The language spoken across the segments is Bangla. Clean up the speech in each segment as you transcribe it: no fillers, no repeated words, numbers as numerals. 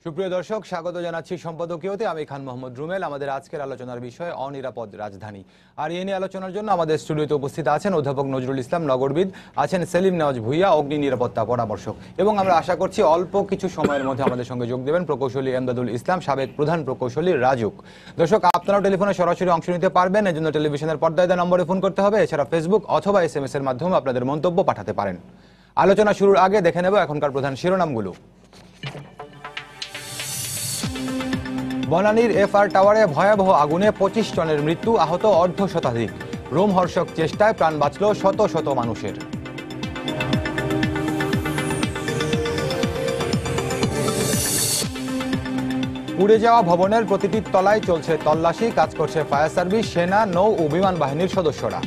সুপ্রিয় দর্শক, স্বাগত জানাচ্ছি সম্পাদকীয়তে। আমি খান মোহাম্মদ রুমেল। আমাদের আজকের আলোচনার বিষয় অনিরাপদ রাজধানী। আর এই নিয়ে আলোচনার জন্য আমাদের স্টুডিওতে উপস্থিত আছেন অধ্যাপক নজরুল ইসলাম নগরবিদ, আছেন সেলিম নেওয়াজ ভুইয়া, অগ্নি নিরাপত্তা পরামর্শক, এবং আমরা আশা করছি অল্প কিছু সময়ের মধ্যে আমাদের সঙ্গে যোগ দেবেন প্রকৌশলী এমদাদুল ইসলাম, সাবেক প্রধান প্রকৌশলী রাজুক। দর্শক, আপনারাও টেলিফোনে সরাসরি অংশ নিতে পারবেন। এজন্য টেলিভিশনের পর্দায় দেওয়া নম্বরে ফোন করতে হবে। এছাড়া ফেসবুক অথবা SMS এর মাধ্যমে আপনাদের মন্তব্য পাঠাতে পারেন। আলোচনা শুরুর আগে দেখে নেব এখনকার প্রধান শিরোনামগুলো। বনানীর FR টাওয়ারে ভয়াবহ আগুনে 25 জনের মৃত্যু, আহত অর্ধশতাধিক। রোমহর্ষক চেষ্টায় প্রাণ বাঁচল শত শত মানুষের। পুড়ে যাওয়া ভবনের প্রতিটি তলায় চলছে তল্লাশি, কাজ করছে ফায়ার সার্ভিস, সেনা, নৌ ও বিমান বাহিনীর সদস্যরা।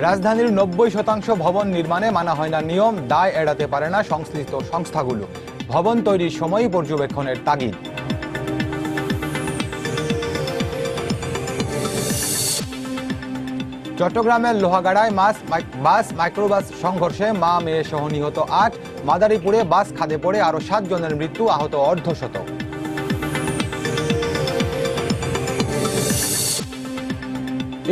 রাজধানীর 90% ভবন নির্মাণে মানা হয় না নিয়ম, দায় এড়াতে পারে না সংশ্লিষ্ট সংস্থাগুলো। ভবন তৈরির সময় পর্যবেক্ষণের তাগিদ। চট্টগ্রামের লোহাগাড়ায় বাস মাইক্রোবাস সংঘর্ষে মা মেয়ে সহ নিহত 8। মাদারীপুরে বাস খাদে পড়ে আরো 7 জনের মৃত্যু, আহত অর্ধশত।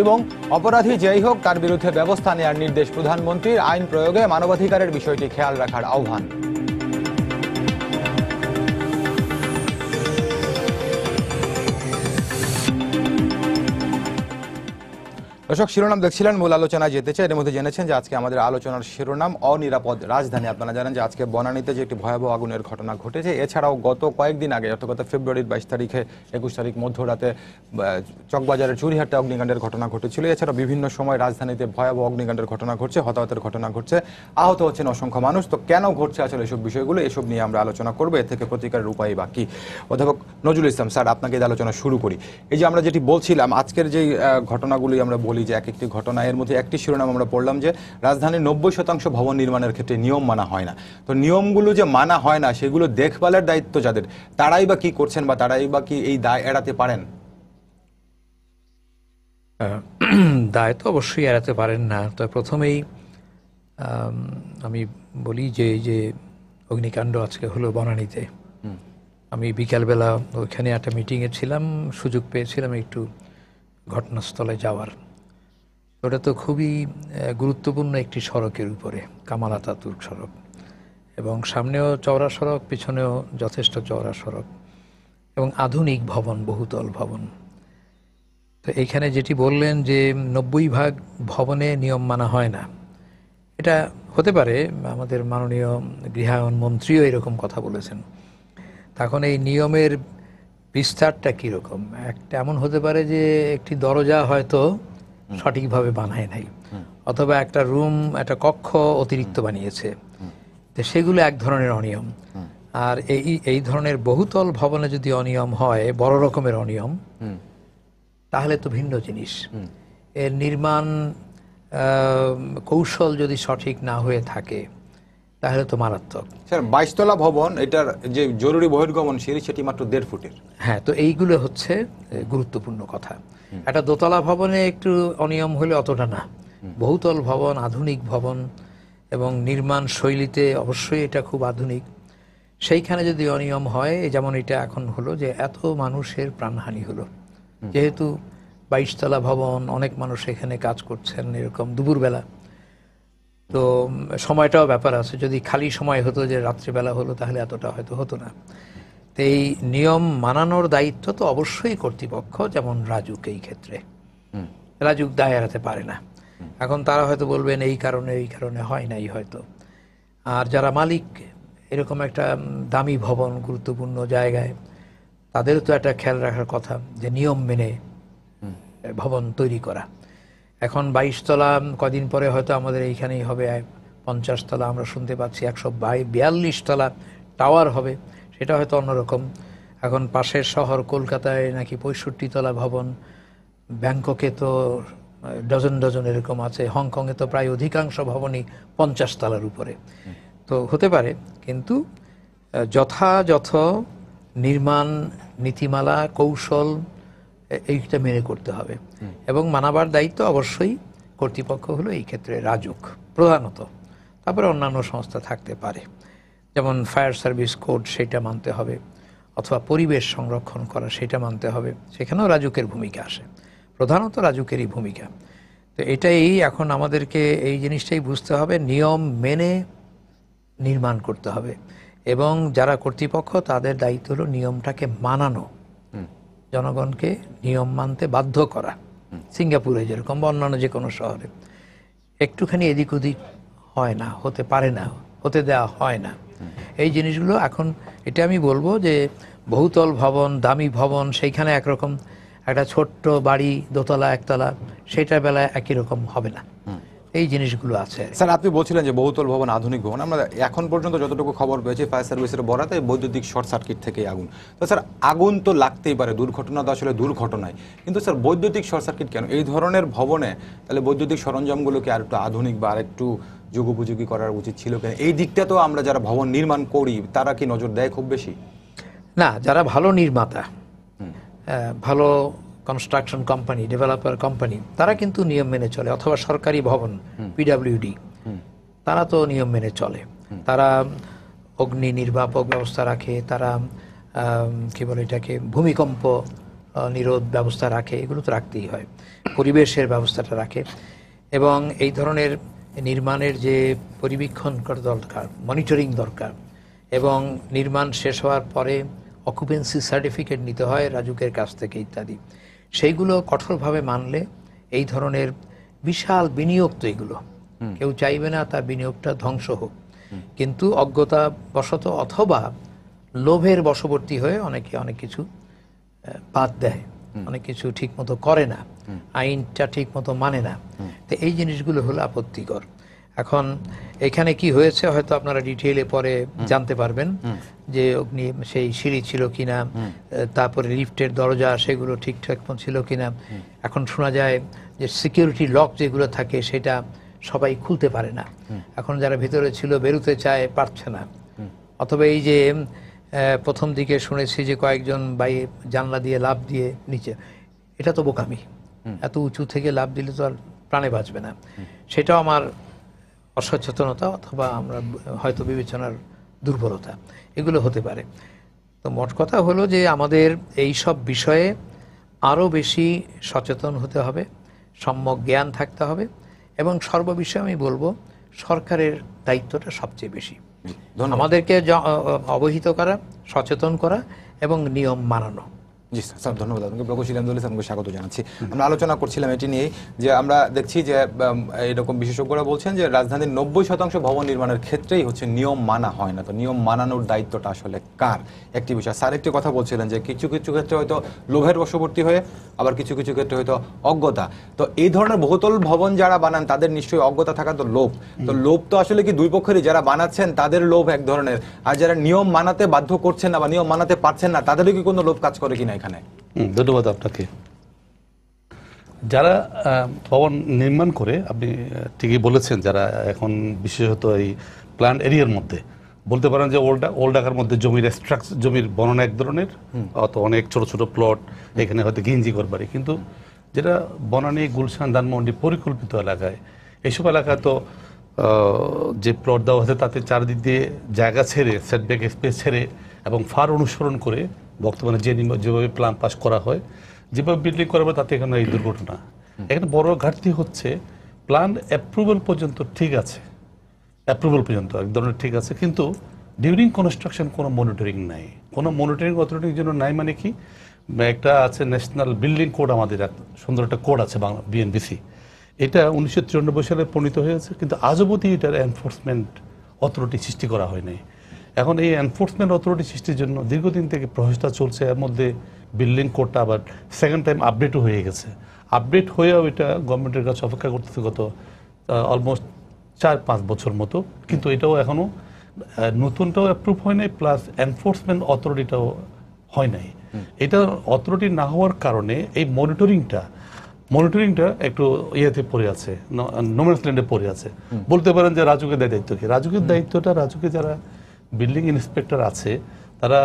এবং অপরাধী যেই হোক তার বিরুদ্ধে ব্যবস্থা নেওয়ার নির্দেশ প্রধানমন্ত্রীর, আইন প্রয়োগে মানবাধিকারের বিষয়টি খেয়াল রাখার আহ্বান। দর্শক, শিরোনাম দেখছিলেন, মূল আলোচনায় যেতে চাই। এর মধ্যে জেনেছেন যে আজকে আমাদের আলোচনার শিরোনাম অনিরাপদ রাজধানী। আপনারা জানেন যে আজকে বনানীতে যে একটি ভয়াবহ আগুনের ঘটনা ঘটেছে, এছাড়াও গত কয়েকদিন আগে অর্থাৎ গত ফেব্রুয়ারির 22 তারিখে 21 তারিখ মধ্যরাতে চকবাজারের চুরিহাটে অগ্নিকাণ্ডের ঘটনা ঘটেছিল। এছাড়াও বিভিন্ন সময় রাজধানীতে ভয়াবহ অগ্নিকাণ্ডের ঘটনা ঘটছে, হতাহতের ঘটনা ঘটছে, আহত হচ্ছেন অসংখ্য মানুষ। তো কেন ঘটছে আসলে এসব বিষয়গুলো, এসব নিয়ে আমরা আলোচনা করবো। এর থেকে প্রতিকারের উপায় বাকি। অধ্যাপক নজরুল ইসলাম স্যার, আপনাকে এই আলোচনা শুরু করি। এই যে আমরা যেটি বলছিলাম, আজকের যে ঘটনাগুলি আমরা বলি যে এক একটি ঘটনা, এর মধ্যে একটি শিরোনাম আমরা পড়লাম যে রাজধানীর 90% ভবন নির্মাণের ক্ষেত্রে নিয়ম মানা হয় না। তো নিয়মগুলো যে মানা হয় না, সেগুলো দেখভালের দায়িত্ব যাদের, তারাই বা কি করছেন বা তারাই বা কি এই দায় এড়াতে পারেন? দায় তো অবশ্যই এড়াতে পারেন না। তো প্রথমেই আমি বলি যে এই যে অগ্নিকাণ্ড আজকে হলো বনানীতে, আমি বিকালবেলা ওইখানে একটা মিটিংয়ে ছিলাম, সুযোগ পেয়েছিলাম একটু ঘটনাস্থলে যাওয়ার। ওটা তো খুবই গুরুত্বপূর্ণ একটি সড়কের উপরে, কামাল আতাতুর্ক সড়ক, এবং সামনেও চওড়া সড়ক, পিছনেও যথেষ্ট চওড়া সড়ক, এবং আধুনিক ভবন, বহুতল ভবন। তো এইখানে যেটি বললেন যে 90% ভবনে নিয়ম মানা হয় না, এটা হতে পারে। আমাদের মাননীয় গৃহায়ন মন্ত্রীও এরকম কথা বলেছেন। তখন এই নিয়মের বিস্তারটা কীরকম? একটা এমন হতে পারে যে একটি দরজা হয়তো সঠিকভাবে বানায় নাই, অথবা একটা রুম, একটা কক্ষ অতিরিক্ত বানিয়েছে, তো সেগুলো এক ধরনের অনিয়ম। আর এই ধরনের বহুতল ভবনে যদি অনিয়ম হয়, বড় রকমের অনিয়ম, তাহলে তো ভিন্ন জিনিস। এর নির্মাণ কৌশল যদি সঠিক না হয়ে থাকে তাহলে তো মারাত্মক। স্যার, 22 তলা ভবন, এটার যে জরুরি বহির্গমন সিঁড়ি সেটি মাত্র 1.5 ফুটের। হ্যাঁ, তো এইগুলো হচ্ছে গুরুত্বপূর্ণ কথা। একটা দোতলা ভবনে একটু অনিয়ম হলে অতটা না, বহুতল ভবন, আধুনিক ভবন, এবং নির্মাণ শৈলীতে অবশ্যই এটা খুব আধুনিক, সেইখানে যদি অনিয়ম হয়, যেমন এটা এখন হলো যে এত মানুষের প্রাণহানি হলো, যেহেতু 22 তলা ভবন, অনেক মানুষ এখানে কাজ করছেন এরকম দুপুরবেলা, তো সময়টাও ব্যাপার আছে। যদি খালি সময় হতো যে রাত্রিবেলা হলো, তাহলে এতটা হয়তো হতো না। তো এই নিয়ম মানানোর দায়িত্ব তো অবশ্যই কর্তৃপক্ষ, যেমন রাজুক। এই ক্ষেত্রে রাজুক দায় এড়াতে পারে না। এখন তারা হয়তো বলবেন এই কারণে হয় নাই হয়তো। আর যারা মালিক, এরকম একটা দামি ভবন, গুরুত্বপূর্ণ জায়গায়, তাদেরও তো একটা খেয়াল রাখার কথা যে নিয়ম মেনে ভবন তৈরি করা। এখন 22 তলা, কদিন পরে হয়তো আমাদের এইখানেই হবে 50 তলা, আমরা শুনতে পাচ্ছি 142 তলা টাওয়ার হবে, সেটা হয়তো অন্যরকম। এখন পাশের শহর কলকাতায় নাকি 65 তলা ভবন, ব্যাংককে তো ডজন ডজন এরকম আছে, হংকংয়ে তো প্রায় অধিকাংশ ভবনই 50 তলার উপরে। তো হতে পারে, কিন্তু যথাযথ নির্মাণ নীতিমালা, কৌশল, এইটা মেনে করতে হবে। এবং মানাবার দায়িত্ব অবশ্যই কর্তৃপক্ষ হলো এই ক্ষেত্রে রাজুক প্রধানত, তারপরে অন্যান্য সংস্থা থাকতে পারে, যেমন ফায়ার সার্ভিস কোড সেটা মানতে হবে, অথবা পরিবেশ সংরক্ষণ করা সেটা মানতে হবে, সেখানেও রাজুকের ভূমিকা আসে, প্রধানত রাজুকেরই ভূমিকা। তো এটাই এখন আমাদেরকে এই জিনিসটাই বুঝতে হবে, নিয়ম মেনে নির্মাণ করতে হবে, এবং যারা কর্তৃপক্ষ তাদের দায়িত্ব হলো নিয়মটাকে মানানো, জনগণকে নিয়ম মানতে বাধ্য করা। সিঙ্গাপুরে যেরকম বা অন্যান্য যে কোনো শহরে একটুখানি এদিক ওদিক হয় না, হতে পারে না, হতে দেওয়া হয় না। এই জিনিসগুলো এখন এটা আমি বলবো যে বহুতল ভবন, দামি ভবন, সেইখানে একরকম, একটা ছোট্ট বাড়ি দোতলা একতলা সেটার বেলায় একই রকম হবে না, এই জিনিসগুলো আছে। স্যার আপনি বলছিলেন যে বহুতল ভবন, আধুনিক ভবন, আমরা এখন পর্যন্ত যতটুকু খবর পেয়েছি ফায়ার সার্ভিসের বরাতে বৈদ্যুতিক শর্ট সার্কিট থেকেই আগুন। তো স্যার আগুন তো লাগতেই পারে, দুর্ঘটনা তো আসলে দুর্ঘটনায়, কিন্তু স্যার বৈদ্যুতিক শর্ট সার্কিট কেন এই ধরনের ভবনে? তাহলে বৈদ্যুতিক সরঞ্জামগুলোকে আর একটু আধুনিক বা আর একটু যুগোপযোগী করার উচিত ছিল কেন? এই দিকটা তো আমরা যারা ভবন নির্মাণ করি তারা কি নজর দেয় খুব বেশি? না, যারা ভালো নির্মাতা, ভালো কনস্ট্রাকশন কোম্পানি, ডেভেলপার কোম্পানি, তারা কিন্তু নিয়ম মেনে চলে, অথবা সরকারি ভবন পিডাব্লিউডি, তারা তো নিয়ম মেনে চলে। তারা অগ্নি নির্বাপক ব্যবস্থা রাখে, তারা কি বলে এটাকে, ভূমিকম্প নিরোধ ব্যবস্থা রাখে, এগুলো তো রাখতেই হয়, পরিবেশের ব্যবস্থাটা রাখে, এবং এই ধরনের নির্মাণের যে পরিবীক্ষণ করা দরকার, মনিটরিং দরকার, এবং নির্মাণ শেষ হওয়ার পরে অকুপেন্সি সার্টিফিকেট নিতে হয় রাজুকের কাছ থেকে ইত্যাদি, সেইগুলো কঠোরভাবে মানলে এই ধরনের বিশাল বিনিয়োগ তো এগুলো কেউ চাইবে না তার বিনিয়োগটা ধ্বংস হোক, কিন্তু অজ্ঞতাবশত অথবা লোভের বশবর্তী হয়ে অনেকে অনেক কিছু বাদ দেয়, অনেক কিছু ঠিক মতো করে না, আইনটা ঠিক মতো মানে না। তো এই জিনিসগুলো হলো আপত্তিকর। এখন এখানে কি হয়েছে হয়তো আপনারা ডিটেইলে পরে জানতে পারবেন, যে অগ্নি সেই সিঁড়ি ছিল কিনা, তারপরে লিফটের দরজা সেগুলো ঠিকঠাক ছিল কিনা। এখন শোনা যায় যে সিকিউরিটি লক যেগুলো থাকে সেটা সবাই খুলতে পারে না, এখন যারা ভিতরে ছিল বেরোতে চায়, পারছে না। অথবা এই যে প্রথম দিকে শুনেছি যে কয়েকজন জানলা দিয়ে লাফ দিয়ে নিচে, এটা তো বোকামি, এত উঁচু থেকে লাফ দিলে তো আর প্রাণে বাঁচবে না। সেটাও আমার অসচেতনতা অথবা আমরা হয়তো বিবেচনার দুর্বলতা, এগুলো হতে পারে। তো মোট কথা হলো যে আমাদের এই সব বিষয়ে আরও বেশি সচেতন হতে হবে, সম্যক জ্ঞান থাকতে হবে, এবং সর্ববিষয়ে আমি বলবো সরকারের দায়িত্বটা সবচেয়ে বেশি, আমাদেরকে অবহিত করা, সচেতন করা এবং নিয়ম মানানো। জি স্যার, ধন্যবাদ আপনাকে। প্রকৌশলী আন্দোলন স্যারকে স্বাগত জানাচ্ছি। আমরা আলোচনা করছিলাম এটি নিয়ে যে আমরা দেখছি যে এরকম বিশেষজ্ঞরা বলছেন যে রাজধানীর 90% ভবন নির্মাণের ক্ষেত্রেই হচ্ছে নিয়ম মানা হয় না। তো নিয়ম মানানোর দায়িত্বটা আসলে কার, একটি বিষয়। স্যার একটি কথা বলছিলেন যে কিছু কিছু ক্ষেত্রে হয়তো লোভের বশবর্তী হয়ে, আবার কিছু কিছু ক্ষেত্রে হয়তো অজ্ঞতা। তো এই ধরনের বহুতল ভবন যারা বানান তাদের নিশ্চয়ই অজ্ঞতা থাকা তো লোভ, তো লোভ তো আসলে কি দুই পক্ষেরই, যারা বানাচ্ছেন তাদের লোভ এক ধরনের, আর যারা নিয়ম মানাতে বাধ্য করছেন না বা নিয়ম মানাতে পারছেন না তাদেরও কি কোনো লোভ কাজ করে কিনা এখানে? ধন্যবাদ আপনাকে। যারা ভবন নির্মাণ করে, আপনি ঠিকই বলেছেন, যারা এখন বিশেষত এই প্ল্যান্ট এরিয়ার মধ্যে, বলতে পারেন যে ওল্ড ঢাকার মধ্যে জমির বর্ণনা এক ধরনের, অত অনেক ছোট ছোট প্লট, এখানে হয়তো ঘিঞ্জি ঘরবাড়ি, কিন্তু যেটা বনানী, গুলশান, ধানমন্ডি পরিকল্পিত এলাকায়, এইসব এলাকায় তো যে প্লট দেওয়া হচ্ছে তাতে চারিদিক দিয়ে জায়গা ছেড়ে, সেটব্যাক স্পেস ছেড়ে এবং ফার অনুসরণ করে বর্তমানে যেভাবে প্ল্যান পাস করা হয়, যেভাবে বিল্ডিং করা হয়, তাতে এখানে এই দুর্ঘটনা। এখানে বড় ঘাটতি হচ্ছে প্ল্যান অ্যাপ্রুভাল পর্যন্ত ঠিক আছে, অ্যাপ্রুভাল পর্যন্ত এক ধরনের ঠিক আছে, কিন্তু ডিউরিং কনস্ট্রাকশন কোনো মনিটরিং নাই, কোনো মনিটরিং অথরিটির জন্য নাই। মানে কি, একটা আছে ন্যাশনাল বিল্ডিং কোড, আমাদের সুন্দর একটা কোড আছে বাংলা বিএনবিসি, এটা 1993 সালে প্রণীত হয়েছে, কিন্তু আজ অবধি এটার এনফোর্সমেন্ট অথরিটি সৃষ্টি করা হয় নাই। এখন এই এনফোর্সমেন্ট অথরিটি সৃষ্টির জন্য দীর্ঘদিন থেকে প্রচেষ্টা চলছে। এর মধ্যে বিল্ডিং কোডটা আবার সেকেন্ড টাইম আপডেটও হয়ে গেছে, আপডেট হয়েও এটা গভর্নমেন্টের কাছে অপেক্ষা করতেছে গত অলমোস্ট 4-5 বছর মতো, কিন্তু এটাও এখনও নতুনটাও অ্যাপ্রুভ হয় নাই, প্লাস এনফোর্সমেন্ট অথরিটিটাও হয় নাই। এটা অথরিটি না হওয়ার কারণে এই মনিটরিংটা একটু ইয়েতে পড়ে আছে, নোম্যান্স ল্যান্ডে পড়ে আছে। বলতে পারেন যে রাজুকের দায়িত্ব কি, রাজুকের দায়িত্বটা, রাজুকে যারা বিল্ডিং ইন্সপেক্টর আছে তারা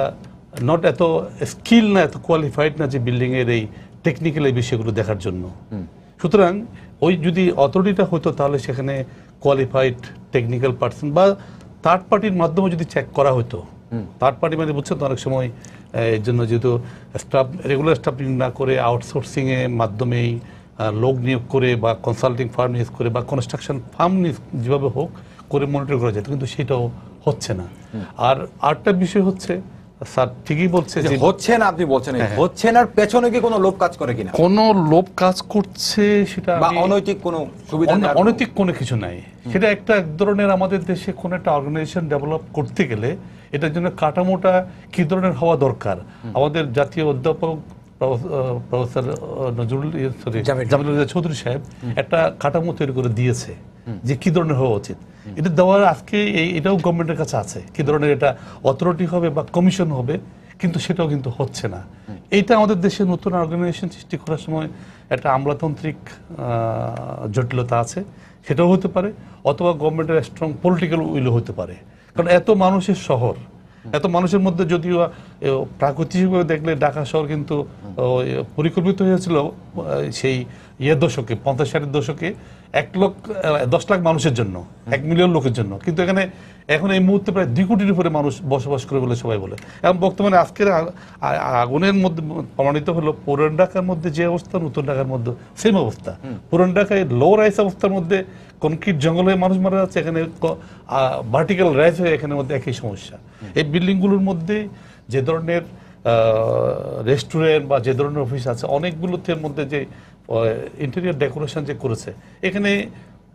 নট এত স্কিল না, এত কোয়ালিফাইড না যে বিল্ডিংয়ের এই টেকনিক্যাল এই বিষয়গুলো দেখার জন্য। সুতরাং ওই যদি অথরিটিটা হতো তাহলে সেখানে কোয়ালিফাইড টেকনিক্যাল পার্সন বা থার্ড পার্টির মাধ্যমে যদি চেক করা হতো, থার্ড পার্টি মানে বুঝছেন তো, অনেক সময় এর জন্য যেহেতু স্টাফ রেগুলার স্টাফিং না করে আউটসোর্সিংয়ের মাধ্যমেই লোক নিয়োগ করে বা কনসাল্টিং ফার্ম নিয়োগ করে বা কনস্ট্রাকশন ফার্ম যেভাবে হোক করে মনিটর করা যেত, কিন্তু সেটাও হচ্ছে না। আর আরেকটা বিষয় হচ্ছে, স্যার ঠিকই বলছে যে হচ্ছে না, আপনি বলছেন হচ্ছে না, পেছনে কি কোনো লোভ কাজ করে কিনা, কোনো লোভ কাজ করছে সেটা বা অনৈতিক কোনো সুবিধা, অনৈতিক কোনো কিছু নাই। সেটা একটা এক ধরনের আমাদের দেশে কোনো একটা অর্গানাইজেশন ডেভেলপ করতে গেলে এটার জন্য কাঠামোটা কি ধরনের হওয়া দরকার। আমাদের জাতীয় অধ্যাপক প্রফেসর জামিলুল চৌধুরী সাহেব একটা কাঠামো তৈরি করে দিয়েছে যে কি ধরনের হওয়া উচিত। এটা দেওয়ার আজকে এটাও গভর্নমেন্টের কাছে আছে, কি ধরনের এটা অথরিটি হবে বা কমিশন হবে, কিন্তু সেটাও কিন্তু হচ্ছে না। এইটা আমাদের দেশে নতুন অর্গানাইজেশন সৃষ্টি করার সময় একটা আমলাতান্ত্রিক জটিলতা আছে, সেটাও হতে পারে, অথবা গভর্নমেন্টের স্ট্রং পলিটিক্যাল উইলও হতে পারে। কারণ এত মানুষের শহর, এত মানুষের মধ্যে যদিও প্রাকৃতিকভাবে দেখলে ঢাকা শহর কিন্তু পরিকল্পিত হয়েছিল সেই দশকে 50-60 দশকে 10 লাখ মানুষের জন্য, 1 মিলিয়ন লোকের জন্য, কিন্তু এখন এই মুহূর্তে প্রায় 2 কোটির উপরে মানুষ বসবাস করে বলে সবাই বলে। এবং বর্তমানে আজকের আগুনের মধ্যে প্রমাণিত হলো পুরান ঢাকার মধ্যে যে অবস্থা, নতুন ঢাকার মধ্যে সেম অবস্থা। পুরান ঢাকায় লো রাইস অবস্থার মধ্যে কনক্রিট জঙ্গলে মানুষ মারা যাচ্ছে, এখানে ভার্টিক্যাল রাইস হয়ে এখানের মধ্যে একই সমস্যা। এই বিল্ডিংগুলোর মধ্যে যে ধরনের রেস্টুরেন্ট বা যে ধরনের অফিস আছে, অনেকগুলোতে মধ্যে যে ইন্টেরিয়র ডেকোরেশন যে করেছে, এখানে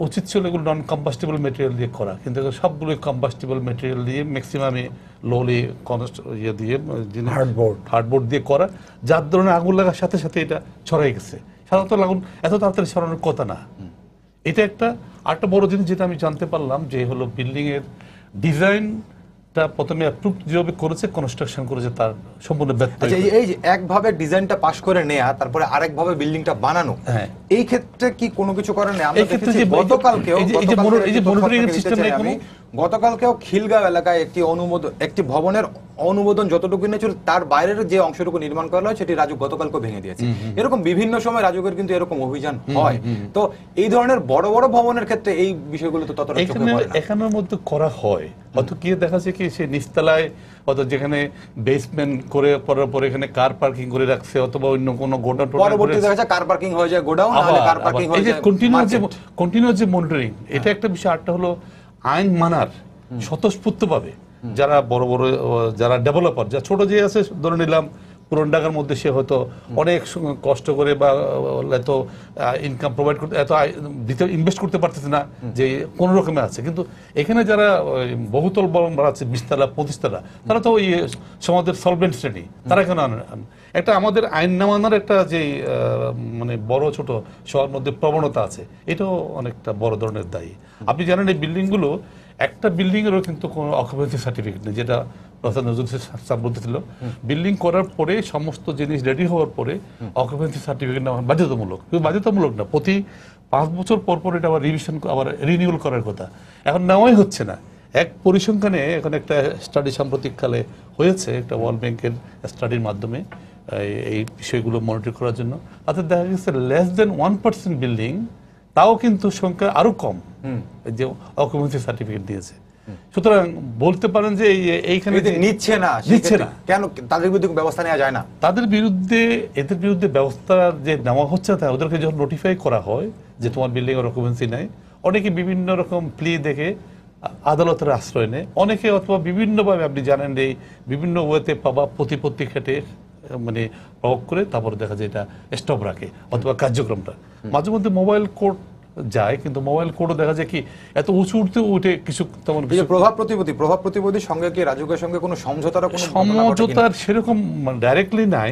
উচিত ছিল এগুলো নন কম্বাস্টেবল মেটেরিয়াল দিয়ে করা, কিন্তু সবগুলোই কম্বাস্টেবল মেটেরিয়াল দিয়ে, ম্যাক্সিমামে লোলি দিয়ে হার্ডবোর্ড দিয়ে করা, যার ধরনের আগুন লাগার সাথে সাথে এটা ছড়াই গেছে। সাধারণত আগুন এত তাড়াতাড়ি ছড়ানোর কথা না। এটা আরেকটা বড় জিনিস যেটা আমি জানতে পারলাম, যে হলো বিল্ডিং এর ডিজাইনটা প্রথমে অ্যাপ্রুভ যেভাবে করেছে, কনস্ট্রাকশন করেছে, তার সম্পূর্ণ ব্যর্থ। এই যে একভাবে ডিজাইনটা পাস করে নেয়া, তারপরে আরেকভাবে বিল্ডিংটা বানানো, এই ক্ষেত্রে কি কোনো কিছু করেন না? আমরা দেখেছি গতকালকেও খিলগাঁও এলাকায় একটি ভবনের অনুমোদন যতটুকু নিয়েছিল, তার বাইরের যে অংশটুকু নির্মাণ করা হয় সেটি রাজুক গতকালকে ভেঙে দিয়েছে। এরকম বিভিন্ন সময় রাজুকের কিন্তু এরকম অভিযান হয়। তো এই ধরনের বড় বড় ভবনের ক্ষেত্রে এই বিষয়গুলো তো ততটা চোখে পড়ে না। এখানের মধ্যে করা হয়, অত কি দেখা যায় কি সে নিচতলায় অত যেখানে বেসমেন্ট করে করার পরে এখানে কার পার্কিং করে রাখছে, অথবা অন্য কোনো গোডাউন, পরবর্তীতে দেখা যায় কার পার্কিং হয়ে যায় গোডাউন, নাহলে কার পার্কিং হয়ে যায় কন্টিনিউয়াস যে মনিটরিং, এটা একটা বিষয়। আরটা হলো আইন মানার স্বতঃস্ফূর্তভাবে যারা বড় বড় যারা ডেভেলপার, যা ছোট যে আছে, ধরে নিলাম পুরান ঢাকার মধ্যে সে হয়তো অনেক কষ্ট করে বা এত ইনকাম প্রোভাইড করতে, এত ইনভেস্ট করতে পারতেছে না, যে কোনো রকমে আছে। কিন্তু এখানে যারা বহুতল ভবন বাড়াচ্ছে, 20 তলা 25 তলা, তারা তো ওই সমাজের সলভেন্ট শ্রেণী, তারা কেন একটা আমাদের আইন না মানার একটা যে মানে বড় ছোট সবার মধ্যে প্রবণতা আছে, এটাও অনেকটা বড় ধরনের দায়ী। আপনি জানেন এই বিল্ডিংগুলো, একটা বিল্ডিং এরও কিন্তু কোনো অকুপেন্সি সার্টিফিকেট নেই, যেটা প্রফেসর নজরুল সাহেব বলতেছিল। বিল্ডিং করার পরে সমস্ত জিনিস রেডি হওয়ার পরে অকুপেন্সি সার্টিফিকেট নেওয়া বাধ্যতামূলক, কিন্তু বাধ্যতামূলক না, প্রতি 5 বছর পর পর এটা আবার রিভিশন, আবার রিনিউয়াল করার কথা, এখন নেওয়াই হচ্ছে না। এক পরিসংখ্যানে এখন একটা স্টাডি সাম্প্রতিককালে হয়েছে, একটা ওয়ার্ল্ড ব্যাংকের স্টাডির মাধ্যমে এই বিষয়গুলো মনিটর করার জন্য, তাতে দেখা গেছে লেস দেন 1% বিল্ডিং, তাও কিন্তু সংখ্যা আরো কম, যে অকুপেন্সি সার্টিফিকেট দিয়েছে। সুতরাং বলতে পারেন যে এইখানে নিচ্ছে না, কেন তাদের বিরুদ্ধে ব্যবস্থা নেওয়া যায় না? এদের বিরুদ্ধে ব্যবস্থা যে নেওয়া হচ্ছে না, ওদেরকে যখন নোটিফাই করা হয় যে তোমার বিল্ডিং এর অকুপেন্সি নাই, অনেকে বিভিন্ন রকম প্লি দেখে আদালতের আশ্রয় নেয়, অনেকে অথবা বিভিন্নভাবে, আপনি জানেন এই বিভিন্ন ওয়েতে পাবা প্রতিপত্তি খেটে মানে প্রয়োগ করে তারপরে দেখা যায় এটা স্টপ রাখে, অথবা কার্যক্রমটা মাঝে মধ্যে মোবাইল কোর্ট যায়, কিন্তু মোবাইল কোডও দেখা যায় কি এত উঁচুতে উঠে কিছু তেমন প্রভাব প্রতিপত্তির সঙ্গে কি রাজুকের সঙ্গে কোনো সমঝোতার সেরকম ডাইরেক্টলি নাই,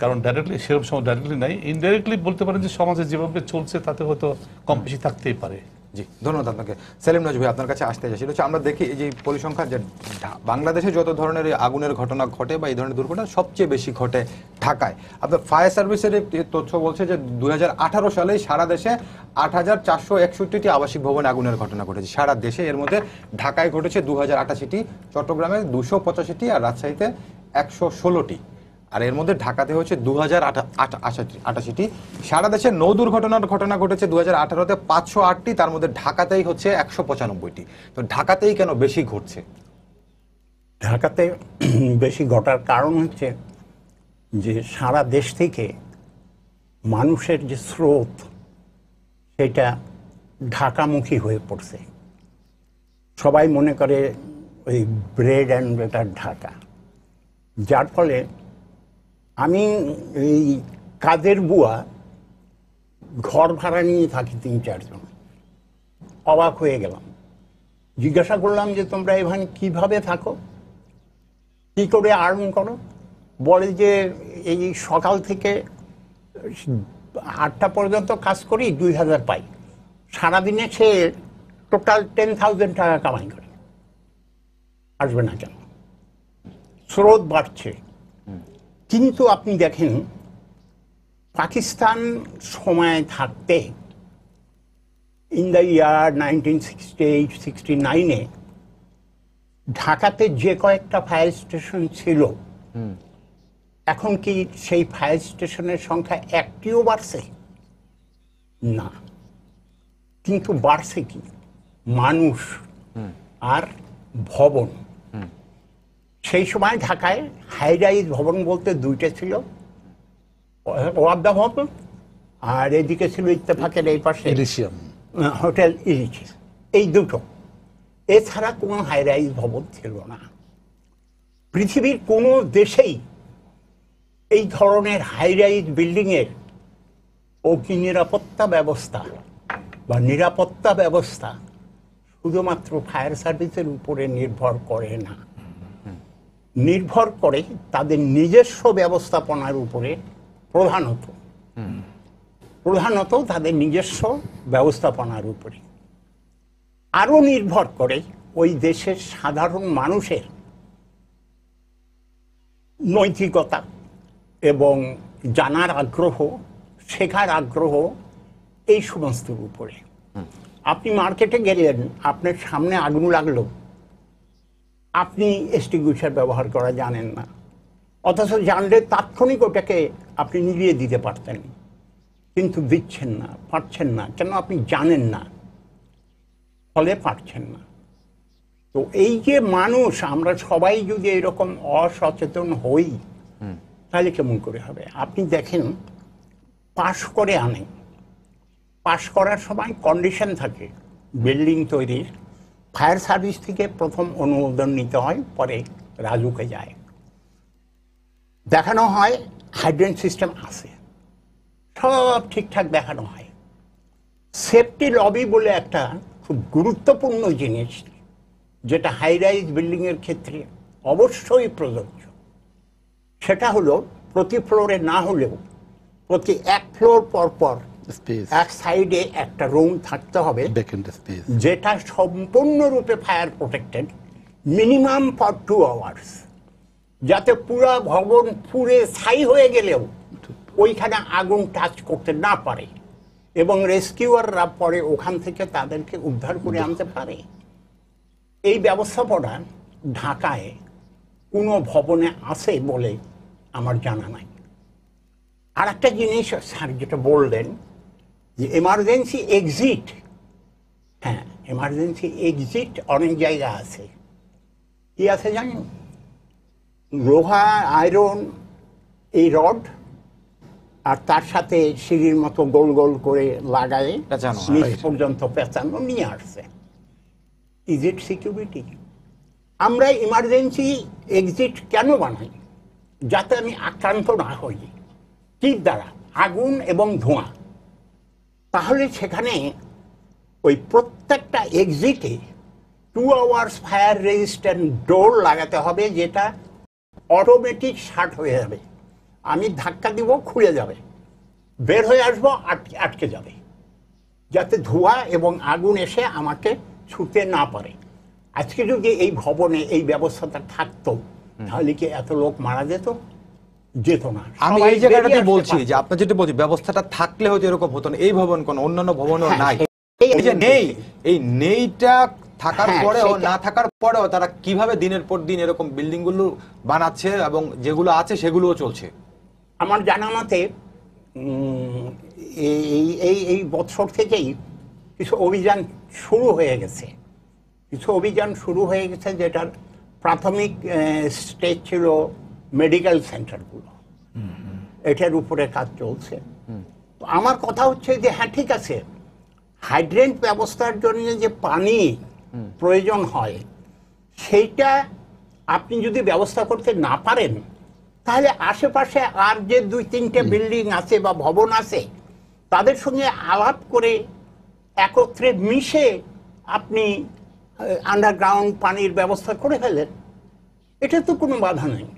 কারণ সেরকম ডাইরেক্টলি নাই, ইনডাইরেক্টলি বলতে পারেন যে সমাজে যেভাবে চলছে তাতে হয়তো কম বেশি থাকতেই পারে। জি, ধন্যবাদ আপনাকে। সেলিম নজরুল ভাই, আপনার কাছে আসতে চাইছিল, আমরা দেখি এই যে পরিসংখ্যান, যে বাংলাদেশে যত ধরনের আগুনের ঘটনা ঘটে বা এই ধরনের দুর্ঘটনা সবচেয়ে বেশি ঘটে ঢাকায়। আপনার ফায়ার সার্ভিসের তথ্য বলছে যে 2018 সালে সারা দেশে 8461টি আবাসিক ভবনে আগুনের ঘটনা ঘটেছে সারা দেশে। এর মধ্যে ঢাকায় ঘটেছে 2088টি, চট্টগ্রামে 285টি, আর রাজশাহীতে 116টি। আর এর মধ্যে ঢাকাতে হচ্ছে 2088টি। সারা দেশে নৌ দুর্ঘটনার ঘটনা ঘটেছে 2018-তে 508টি, তার মধ্যে ঢাকাতেই হচ্ছে 195টি। তো ঢাকাতেই কেন বেশি ঘটছে? ঢাকাতে বেশি ঘটার কারণ হচ্ছে যে সারা দেশ থেকে মানুষের যে স্রোত সেটা ঢাকামুখী হয়ে পড়ছে। সবাই মনে করে ওই ব্রেড অ্যান্ড বাটার ঢাকা, যার ফলে আমি এই কাজের বুয়া ঘর ভাড়া নিয়ে থাকি 3-4 জন। অবাক হয়ে গেলাম, জিজ্ঞাসা করলাম যে তোমরা এখানে কিভাবে থাকো, কি করে আর্ন করো? বলে যে এই সকাল থেকে 8টা পর্যন্ত কাজ করি, 2000 পাই, সারাদিনে সে টোটাল 10,000 টাকা কামাই করে। আসবে না কেন? স্রোত বাড়ছে। কিন্তু আপনি দেখেন পাকিস্তান সময় থাকতে ইন দ্য ইয়ার 1968-69-এ ঢাকাতে যে কয়েকটা ফায়ার স্টেশন ছিল, এখন কি সেই ফায়ার স্টেশনের সংখ্যা একটিও বাড়ছে? না। কিন্তু বাড়ছে কি? মানুষ আর ভবন। সেই সময় ঢাকায় হাই রাইজ ভবন বলতে 2টা ছিল, ওয়াদ্দা ভবন, আর এদিকে ছিল ইত্তেফাকের এই পাশে এলিশিয়াম হোটেল ইলিশি, এই দুটো। এছাড়া কোনো হাই রাইজ ভবন ছিল না। পৃথিবীর কোনো দেশেই এই ধরনের হাই রাইজ বিল্ডিংয়ের অগ্নি নিরাপত্তা ব্যবস্থা বা নিরাপত্তা ব্যবস্থা শুধুমাত্র ফায়ার সার্ভিসের উপরে নির্ভর করে না, নির্ভর করে তাদের নিজস্ব ব্যবস্থাপনার উপরে। প্রধানত তাদের নিজস্ব ব্যবস্থাপনার উপরে আরও নির্ভর করে ওই দেশের সাধারণ মানুষের নৈতিকতা এবং জানার আগ্রহ, শেখার আগ্রহ, এই সমস্তের উপরে। আপনি মার্কেটে গেলেন, আপনার সামনে আগুন লাগলো, আপনি এক্সটিংগুইশার ব্যবহার করা জানেন না, অথচ জানলে তাৎক্ষণিক ওটাকে আপনি নিভিয়ে দিতে পারতেন, কিন্তু দিচ্ছেন না, পারছেন না। কেন? আপনি জানেন না, ফলে পারছেন না। তো এই যে মানুষ, আমরা সবাই যদি এরকম অসচেতন হই তাহলে কেমন করে হবে? আপনি দেখেন, পাশ করে আনে, পাশ করার সময় কন্ডিশন থাকে বিল্ডিং তৈরির। ফায়ার সার্ভিস থেকে প্রথম অনুমোদন নিতে হয়, পরে রাজুকে যায়, দেখানো হয় হাইড্রেন্ট সিস্টেম আছে, সব ঠিকঠাক দেখানো হয়। সেফটি লবি বলে একটা খুব গুরুত্বপূর্ণ জিনিস, যেটা হাই রাইজ বিল্ডিংয়ের ক্ষেত্রে অবশ্যই প্রযোজ্য। সেটা হলো প্রতি ফ্লোরে না হলেও প্রতি 1 ফ্লোর পর এক সাইডে একটা রুম থাকতে হবে, যেটা সম্পূর্ণরূপে fire protected, minimum for 2 hours, যাতে পুরো ভবন পুড়ে ছাই হয়ে গেলেও ওইখানে আগুন টাচ করতে না পারে এবং রেস্কিউয়াররা পরে ওখান থেকে তাদেরকে উদ্ধার করে আনতে পারে। এই ব্যবস্থাপনা ঢাকায় কোনো ভবনে আছে বলে আমার জানা নাই। আর একটা জিনিস স্যার যেটা বললেন যে এমার্জেন্সি এক্সিট, হ্যাঁ, এমার্জেন্সি এক্সিট অনেক জায়গা আছে। কি আছে জানেন? লোহা, আয়রন, এই রড, আর তার সাথে সিঁড়ির মতো গোল গোল করে লাগায় নিচ পর্যন্ত পেঁচানো নিয়ে আসছে। Is it security? আমরা ইমার্জেন্সি এক্সিট কেন বানাই? যাতে আমি আক্রান্ত না হই। কি দ্বারা? আগুন এবং ধোঁয়া। তাহলে সেখানে ওই প্রত্যেকটা এক্সিটে 2 আওয়ার্স ফায়ার রেজিস্ট্যান্ট ডোর লাগাতে হবে, যেটা অটোমেটিক শাট হয়ে যাবে। আমি ধাক্কা দিব, খুলে যাবে, বের হয়ে আসবো, আটকে যাবে, যাতে ধোঁয়া এবং আগুন এসে আমাকে ছুঁতে না পারে। আজকে যদি এই ভবনে এই ব্যবস্থাটা থাকতো, তাহলে কি এত লোক মারা যেত? যেত না। আমি এই জায়গাটাতে বলছি যে আপনি যেটা বলছি, ব্যবস্থাটা থাকলে হয়তো এরকম হতো না। এই ভবন কোন অন্যান্য ভবনও নাই, এই যে নেই, এই নেইটা থাকার হ্যাঁ, পরেও সেটা- না থাকার পরেও তারা কিভাবে দিনের পর দিন এরকম বিল্ডিং গুলো বানাচ্ছে এবং যেগুলো আছে সেগুলোও চলছে? আমার জানা মতে এই এই এই বছর থেকেই কিছু অভিযান শুরু হয়ে গেছে, যেটার প্রাথমিক স্টেজ ছিল মেডিকেল সেন্টারগুলো, এটার উপরে কাজ চলছে। তো আমার কথা হচ্ছে যে হ্যাঁ ঠিক আছে, হাইড্রেন্ট ব্যবস্থার জন্য যে পানি প্রয়োজন হয় সেইটা আপনি যদি ব্যবস্থা করতে না পারেন, তাহলে আশেপাশে আর যে 2-3টে বিল্ডিং আছে বা ভবন আছে তাদের সঙ্গে আলাপ করে একত্রে মিশে আপনি আন্ডারগ্রাউন্ড পানির ব্যবস্থা করে ফেলেন, এটা তো কোনো বাধা নেই।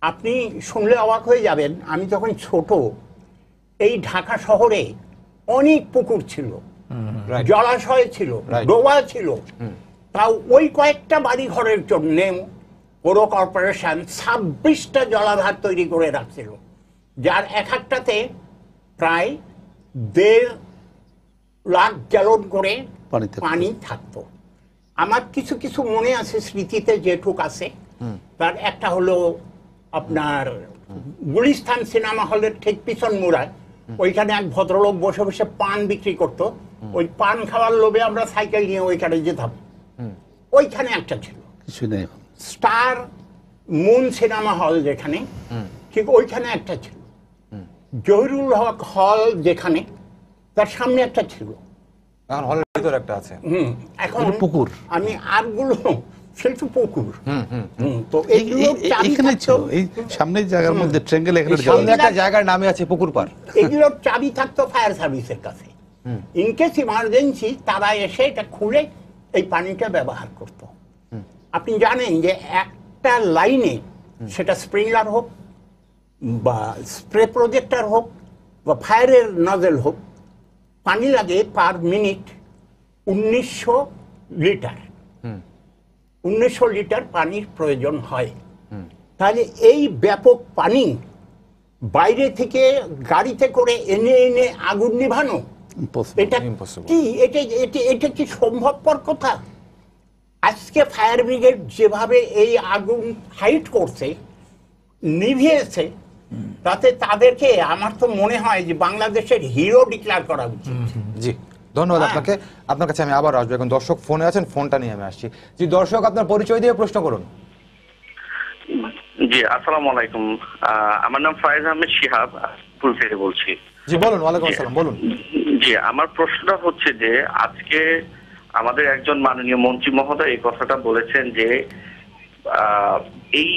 আপনি শুনলে অবাক হয়ে যাবেন, আমি যখন ছোট, এই ঢাকা শহরে অনেক পুকুর ছিল, Right. জলাশয় ছিল, Right. ডোবা ছিল, তাও ওই কয়েকটা বাড়ি ঘরের জন্য পৌর কর্পোরেশন 26টা জলাধার তৈরি করে রাখছিল, যার এক একটাতে প্রায় 1.5 লাখ গ্যালন করে পানি থাকতো। পানি থাকতো। আমার কিছু কিছু মনে আছে, স্মৃতিতে যেটুক আছে, তার একটা হলো আপনার গুলিস্তান সিনেমা হলের ঠিক পিছন মোড়ায় ওইখানে এক ভদ্রলোক বসে বসে পান বিক্রি করতো। ওই পান খাওয়ার লোভে আমরা সাইকেল নিয়ে ওইখানে যেতাম। ওইখানে একটা ছিল কিছু নেই এখন। স্টার মুন সিনেমা হল, যেখানে ঠিক ওইখানে একটা ছিল। জহিরুল হক হল যেখানে, তার সামনে একটা ছিল। এখন হলের ভিতরে একটা আছে। এখন ওটা পুকুর। আমি আরগুলো সেটা পুকুর। তো এগুলোর চাবি এখানে ছিল থাকতো, এই সামনের জায়গার মধ্যে ট্রেঙ্গেল এখানে এই সামনে একটা জায়গার নামে আছে পুকুর পাড়। এগুলোর চাবি থাকতো ফায়ার সার্ভিসের কাছে। ইনকেস ইমার্জেন্সি তারা এসে এটা খুলে এই পানিটা ব্যবহার করত। আপনি জানেন যে একটা লাইনে, সেটা স্প্রিংলার হোক বা স্প্রে প্রজেক্টর হোক বা ফায়ারের নজেল হোক, পানি লাগে পার মিনিট 1900 লিটার। 1900 লিটার পানির প্রয়োজন হয়। তাহলে এই ব্যাপক পানি বাইরে থেকে গাড়িতে করে এনে এনে আগুন নিভানো, Impossible. এটা Impossible. কি এটা কি সম্ভবপর কথা? আজকে ফায়ার ব্রিগেড যেভাবে এই আগুন ফাইট করছে, নিভিয়েছে, তাতে তাদেরকে আমার তো মনে হয় যে বাংলাদেশের হিরো ডিক্লেয়ার করা উচিত। জি, ধন্যবাদ হ্যাঁ। আপনাকে। আপনার কাছে আমি আবার আসবো। এখন দর্শক ফোনে আছেন, ফোনটা নিয়ে আমি আসছি। জি দর্শক, আপনার পরিচয় দিয়ে প্রশ্ন করুন। জি, আসসালামু আলাইকুম। আমার নাম ফায়েজ আহমেদ শিহাব, ফুল থেকে বলছি। জি বলুন। ওয়ালাইকুম আসসালাম, বলুন। জি, আমার প্রশ্নটা হচ্ছে যে আজকে আমাদের একজন মাননীয় মন্ত্রী মহোদয় এই কথাটা বলেছেন যে এই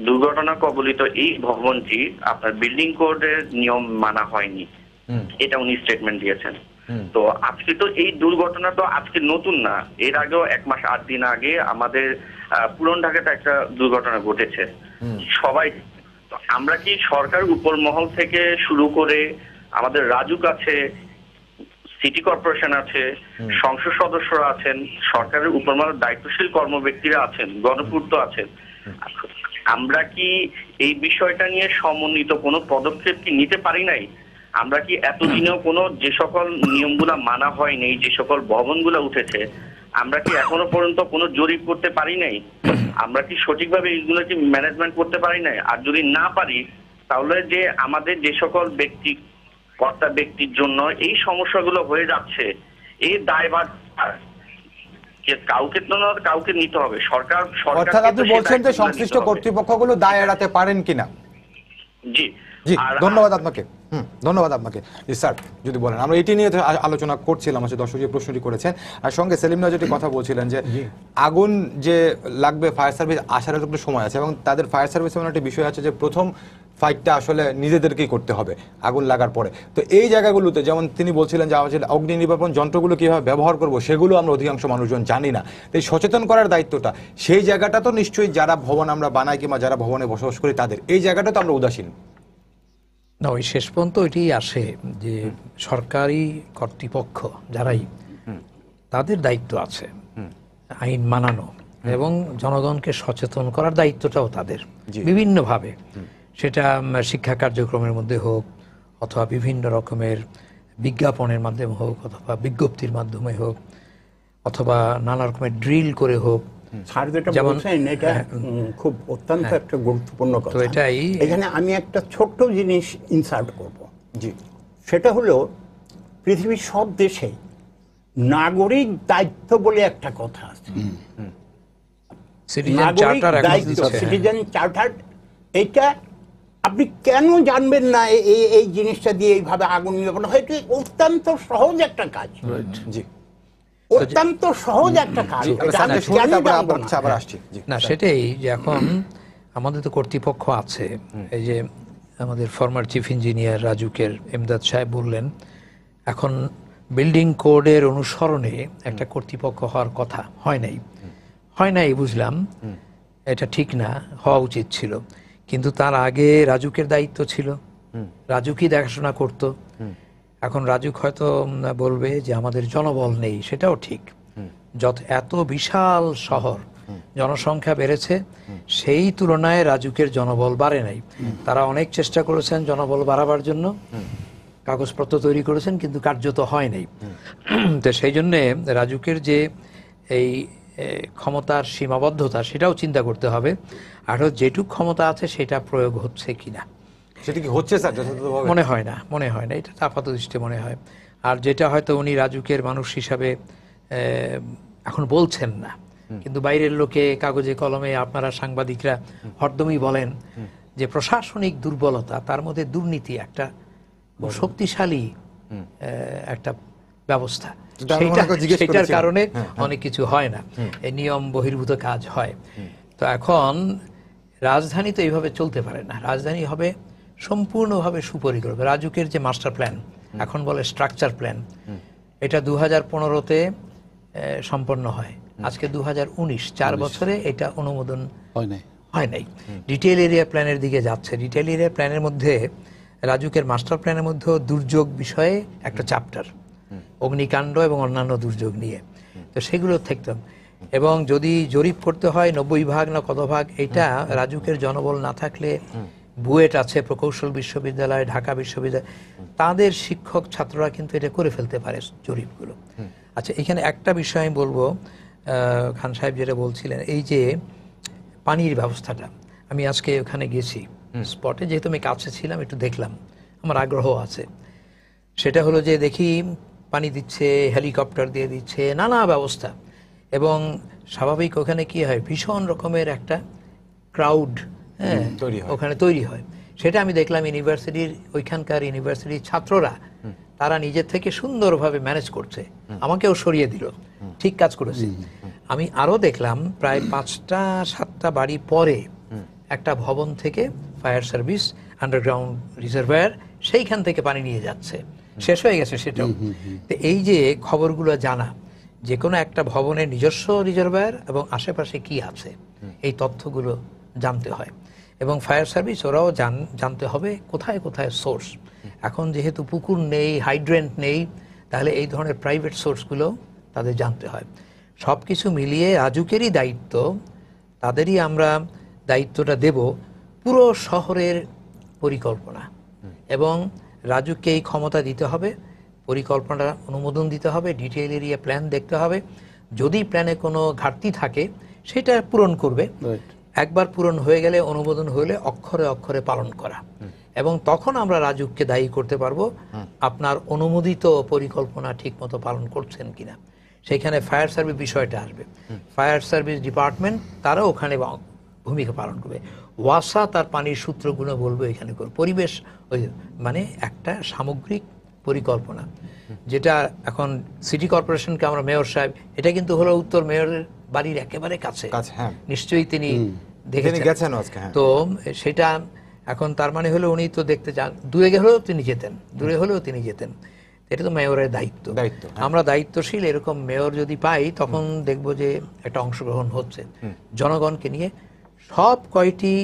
দুর্ঘটনা কবলিত এই ভবনটি আপনার বিল্ডিং কোডের নিয়ম মানা হয়নি, এটা উনি স্টেটমেন্ট দিয়েছেন। তো আজকে তো এই দুর্ঘটনা তো আজকে নতুন না, এর আগেও 1 মাস 8 দিন আগে আমাদের পুরন ঢাকাতে একটা দুর্ঘটনা ঘটেছে। সবাই তো আমরা কি সরকার উপর মহল থেকে শুরু করে আমাদের রাজুক আছে, সিটি কর্পোরেশন আছে, সংসদ সদস্যরা আছেন, সরকারের উপরমহল দায়িত্বশীল কর্মব্যক্তিরা আছেন, গণপূর্ত আছেন, আমরা কি এই বিষয়টা নিয়ে সমন্বিত কোনো পদক্ষেপ কি নিতে পারি নাই? আমরা কি এতদিনেও কোনো যে সকল নিয়মগুলা মানা হয়নি, যে সকল ভবনগুলো উঠেছে, আমরা কি এখনো পর্যন্ত কোনো জরিপ করতে পারি নাই? আমরা কি সঠিকভাবে এইগুলো কি ম্যানেজমেন্ট করতে পারি নাই? আর যদি না পারি, তাহলে যে আমাদের যে সকল কর্তা ব্যক্তির জন্য এই সমস্যাগুলো হয়ে যাচ্ছে, এই দায়ভার কাউকে নিতে হবে। সরকার অর্থাৎ আপনি বলছেন যে সংশ্লিষ্ট কর্তৃপক্ষগুলো দায় এড়াতে পারেন কিনা? জি জি, ধন্যবাদ আপনাকে। ধন্যবাদ আপনাকে। জি স্যার, যদি বলেন। আমরা এটি নিয়ে আলোচনা করছিলাম, আছে দর্শক যে প্রশ্নটি করেছেন, আর সঙ্গে সেলিম নওয়াজ যেটি কথা বলছিলেন যে আগুন যে লাগবে, ফায়ার সার্ভিস আসার একটু সময় আছে, এবং তাদের ফায়ার সার্ভিস এমন একটা বিষয় আছে যে প্রথম ফাইটটা আসলে নিজেদেরকেই করতে হবে আগুন লাগার পরে। তো এই জায়গাগুলোতে যেমন তিনি বলছিলেন যে আমাদের অগ্নি নির্বাপন যন্ত্রগুলো কীভাবে ব্যবহার করব, সেগুলো আমরা অধিকাংশ মানুষজন জানি না। এই সচেতন করার দায়িত্বটা, সেই জায়গাটা তো নিশ্চয়ই যারা ভবন আমরা বানাই কিংবা যারা ভবনে বসবাস করি তাদের, এই জায়গাটা তো আমরা উদাসীন। না, ওই শেষ পর্যন্ত এটাই আসে যে সরকারি কর্তৃপক্ষ যারাই, তাদের দায়িত্ব আছে আইন মানানো এবং জনগণকে সচেতন করার দায়িত্বটাও তাদের বিভিন্নভাবে। সেটা শিক্ষা কার্যক্রমের মধ্যে হোক, অথবা বিভিন্ন রকমের বিজ্ঞাপনের মাধ্যমে হোক, অথবা বিজ্ঞপ্তির মাধ্যমে হোক, অথবা নানা রকমের ড্রিল করে হোক। স্যার যেটা বলছেন এটা খুব অত্যন্ত একটা গুরুত্বপূর্ণ কথা। তো এটাই এখানে আমি একটা ছোট্ট জিনিস ইনসার্ট করব। জি, সেটা হলো পৃথিবীর সব দেশে নাগরিক দায়িত্ব বলে একটা কথা আছে। সিটিজেন নাগরিক চার্টার এখন দায়িত্ব, দিচ্ছে। সিটিজেন চার্টার, এটা আপনি কেন জানবেন না এই জিনিসটা দিয়ে এইভাবে আগুন নিবানো হয়? এটা অত্যন্ত সহজ একটা কাজ, জি, অত্যন্ত সহজ একটা কাজ। এটা স্যারকে আমি শুনে কেন তারপরে জানবো না? আবার আসছি। জি, না সেটাই যে এখন আমাদের তো কর্তৃপক্ষ আছে, এই যে আমাদের ফর্মার চিফ ইঞ্জিনিয়ার রাজুকের এমদাদ সাহেব বললেন এখন বিল্ডিং কোডের অনুসরণে একটা কর্তৃপক্ষ হওয়ার কথা হয় নাই বুঝলাম, এটা ঠিক না, হওয়া উচিত ছিল। কিন্তু তার আগে রাজুকের দায়িত্ব ছিল, রাজুকই দেখাশোনা করত। এখন রাজুক হয়তো বলবে যে আমাদের জনবল নেই, সেটাও ঠিক। এত বিশাল শহর, জনসংখ্যা বেড়েছে, সেই তুলনায় রাজুকের জনবল বাড়ে নাই। তারা অনেক চেষ্টা করেছেন জনবল বাড়াবার জন্য, কাগজপত্র তৈরি করেছেন, কিন্তু কার্যত হয় নাই। তো সেই জন্যে রাজুকের যে এই ক্ষমতার সীমাবদ্ধতা, সেটাও চিন্তা করতে হবে। আরও যেটুক ক্ষমতা আছে সেটা প্রয়োগ হচ্ছে কিনা, সেটা কি হচ্ছে স্যার যথাযথভাবে? মনে হয় না, এটা আপাত দৃষ্টি মনে হয়। আর যেটা হয়তো উনি রাজুকের মানুষ হিসাবে এখন বলছেন না, কিন্তু বাইরের লোকে কাগজে কলমে আপনারা সাংবাদিকরা হরদমই বলেন যে প্রশাসনিক দুর্বলতা, তার মধ্যে দুর্নীতি একটা শক্তিশালী একটা ব্যবস্থা, সেটার কারণে অনেক কিছু হয় না, এই নিয়ম বহির্ভূত কাজ হয়। তো এখন রাজধানী তো এইভাবে চলতে পারে না, রাজধানী হবে সম্পূর্ণভাবে সুপরিকল্পিত। রাজুকের যে মাস্টার প্ল্যান, এখন বলে স্ট্রাকচার প্ল্যান, এটা 2015-তে সম্পন্ন হয়, আজকে 2019, 4 বছরে এটা অনুমোদন হয় নাই। ডিটেইল এরিয়া প্ল্যানের দিকে যাচ্ছে। ডিটেইল এরিয়া প্ল্যানের মধ্যে, রাজুকের মাস্টার প্ল্যানের মধ্যে দুর্যোগ বিষয়ে একটা চ্যাপ্টার, অগ্নিকাণ্ড এবং অন্যান্য দুর্যোগ নিয়ে, তো সেগুলো থাকতাম। এবং যদি জরিপ করতে হয় 90 ভাগ না কত ভাগ, এটা রাজুকের জনবল না থাকলে বুয়েট আছে, প্রকৌশল বিশ্ববিদ্যালয়, ঢাকা বিশ্ববিদ্যালয়, তাদের শিক্ষক ছাত্ররা কিন্তু এটা করে ফেলতে পারে জরিপগুলো। আচ্ছা, এখানে একটা বিষয় আমি বলবো, খান সাহেব যেটা বলছিলেন, এই যে পানির ব্যবস্থাটা, আমি আজকে ওখানে গেছি স্পটে, যেহেতু আমি কাছে ছিলাম, একটু দেখলাম, আমার আগ্রহ আছে। সেটা হলো যে দেখি পানি দিচ্ছে, হেলিকপ্টার দিয়ে দিচ্ছে, নানা ব্যবস্থা। এবং স্বাভাবিক ওখানে কি হয়, ভীষণ রকমের একটা ক্রাউড ওখানে তৈরি হয়। সেটা আমি দেখলাম ইউনিভার্সিটির, ওইখানকার ইউনিভার্সিটির ছাত্ররা তারা নিজের থেকে সুন্দরভাবে ম্যানেজ করছে, আমাকেও সরিয়ে দিল, ঠিক কাজ করেছে। আমি আরও দেখলাম প্রায় 5টা-7টা বাড়ি পরে একটা ভবন থেকে ফায়ার সার্ভিস আন্ডারগ্রাউন্ড রিজার্ভায়ার, সেইখান থেকে পানি নিয়ে যাচ্ছে, শেষ হয়ে গেছে সেটাও। তো এই যে খবরগুলো জানা, যে কোনো একটা ভবনের নিজস্ব রিজার্ভায়ার এবং আশেপাশে কি আছে, এই তথ্যগুলো জানতে হয়। এবং ফায়ার সার্ভিস ওরাও জানতে হবে কোথায় কোথায় সোর্স। এখন যেহেতু পুকুর নেই, হাইড্রেন্ট নেই, তাহলে এই ধরনের প্রাইভেট সোর্সগুলো তাদের জানতে হয়। সব কিছু মিলিয়ে রাজুকেরই দায়িত্ব, তাদেরই আমরা দায়িত্বটা দেব পুরো শহরের পরিকল্পনা, এবং রাজুককে এই ক্ষমতা দিতে হবে, পরিকল্পনাটা অনুমোদন দিতে হবে, ডিটেইল এরিয়া প্ল্যান দেখতে হবে, যদি প্ল্যানে কোনো ঘাটতি থাকে সেটা পূরণ করবে, একবার পূরণ হয়ে গেলে, অনুমোদন হলে অক্ষরে অক্ষরে পালন করা। এবং তখন আমরা রাজুককে দায়ী করতে পারবো আপনার অনুমোদিত পরিকল্পনা ঠিকমতো পালন করছেন কিনা। সেইখানে ফায়ার সার্ভিস বিষয়টা আসবে, ফায়ার সার্ভিস ডিপার্টমেন্ট তারাও ওখানে ভূমিকা পালন করবে, ওয়াসা তার পানির সূত্রগুলো বলবো এখানে করবে, পরিবেশ ওই মানে একটা সামগ্রিক পরিকল্পনা, যেটা এখন সিটি কর্পোরেশনকে আমরা মেয়র সাহেব, এটা কিন্তু হলো উত্তর মেয়রের বাড়ির একেবারে কাছে, নিশ্চয়ই তিনি দেখেছেন। তো সেটা এখন তার মানে হলো উনি তো দেখতে চান, দূরে হলেও তিনি যেতেন, এটা তো মেয়রের দায়িত্ব। আমরা দায়িত্বশীল এরকম মেয়র যদি পাই, তখন দেখবো যে একটা অংশগ্রহণ হচ্ছে জনগণকে নিয়ে। সব কয়টি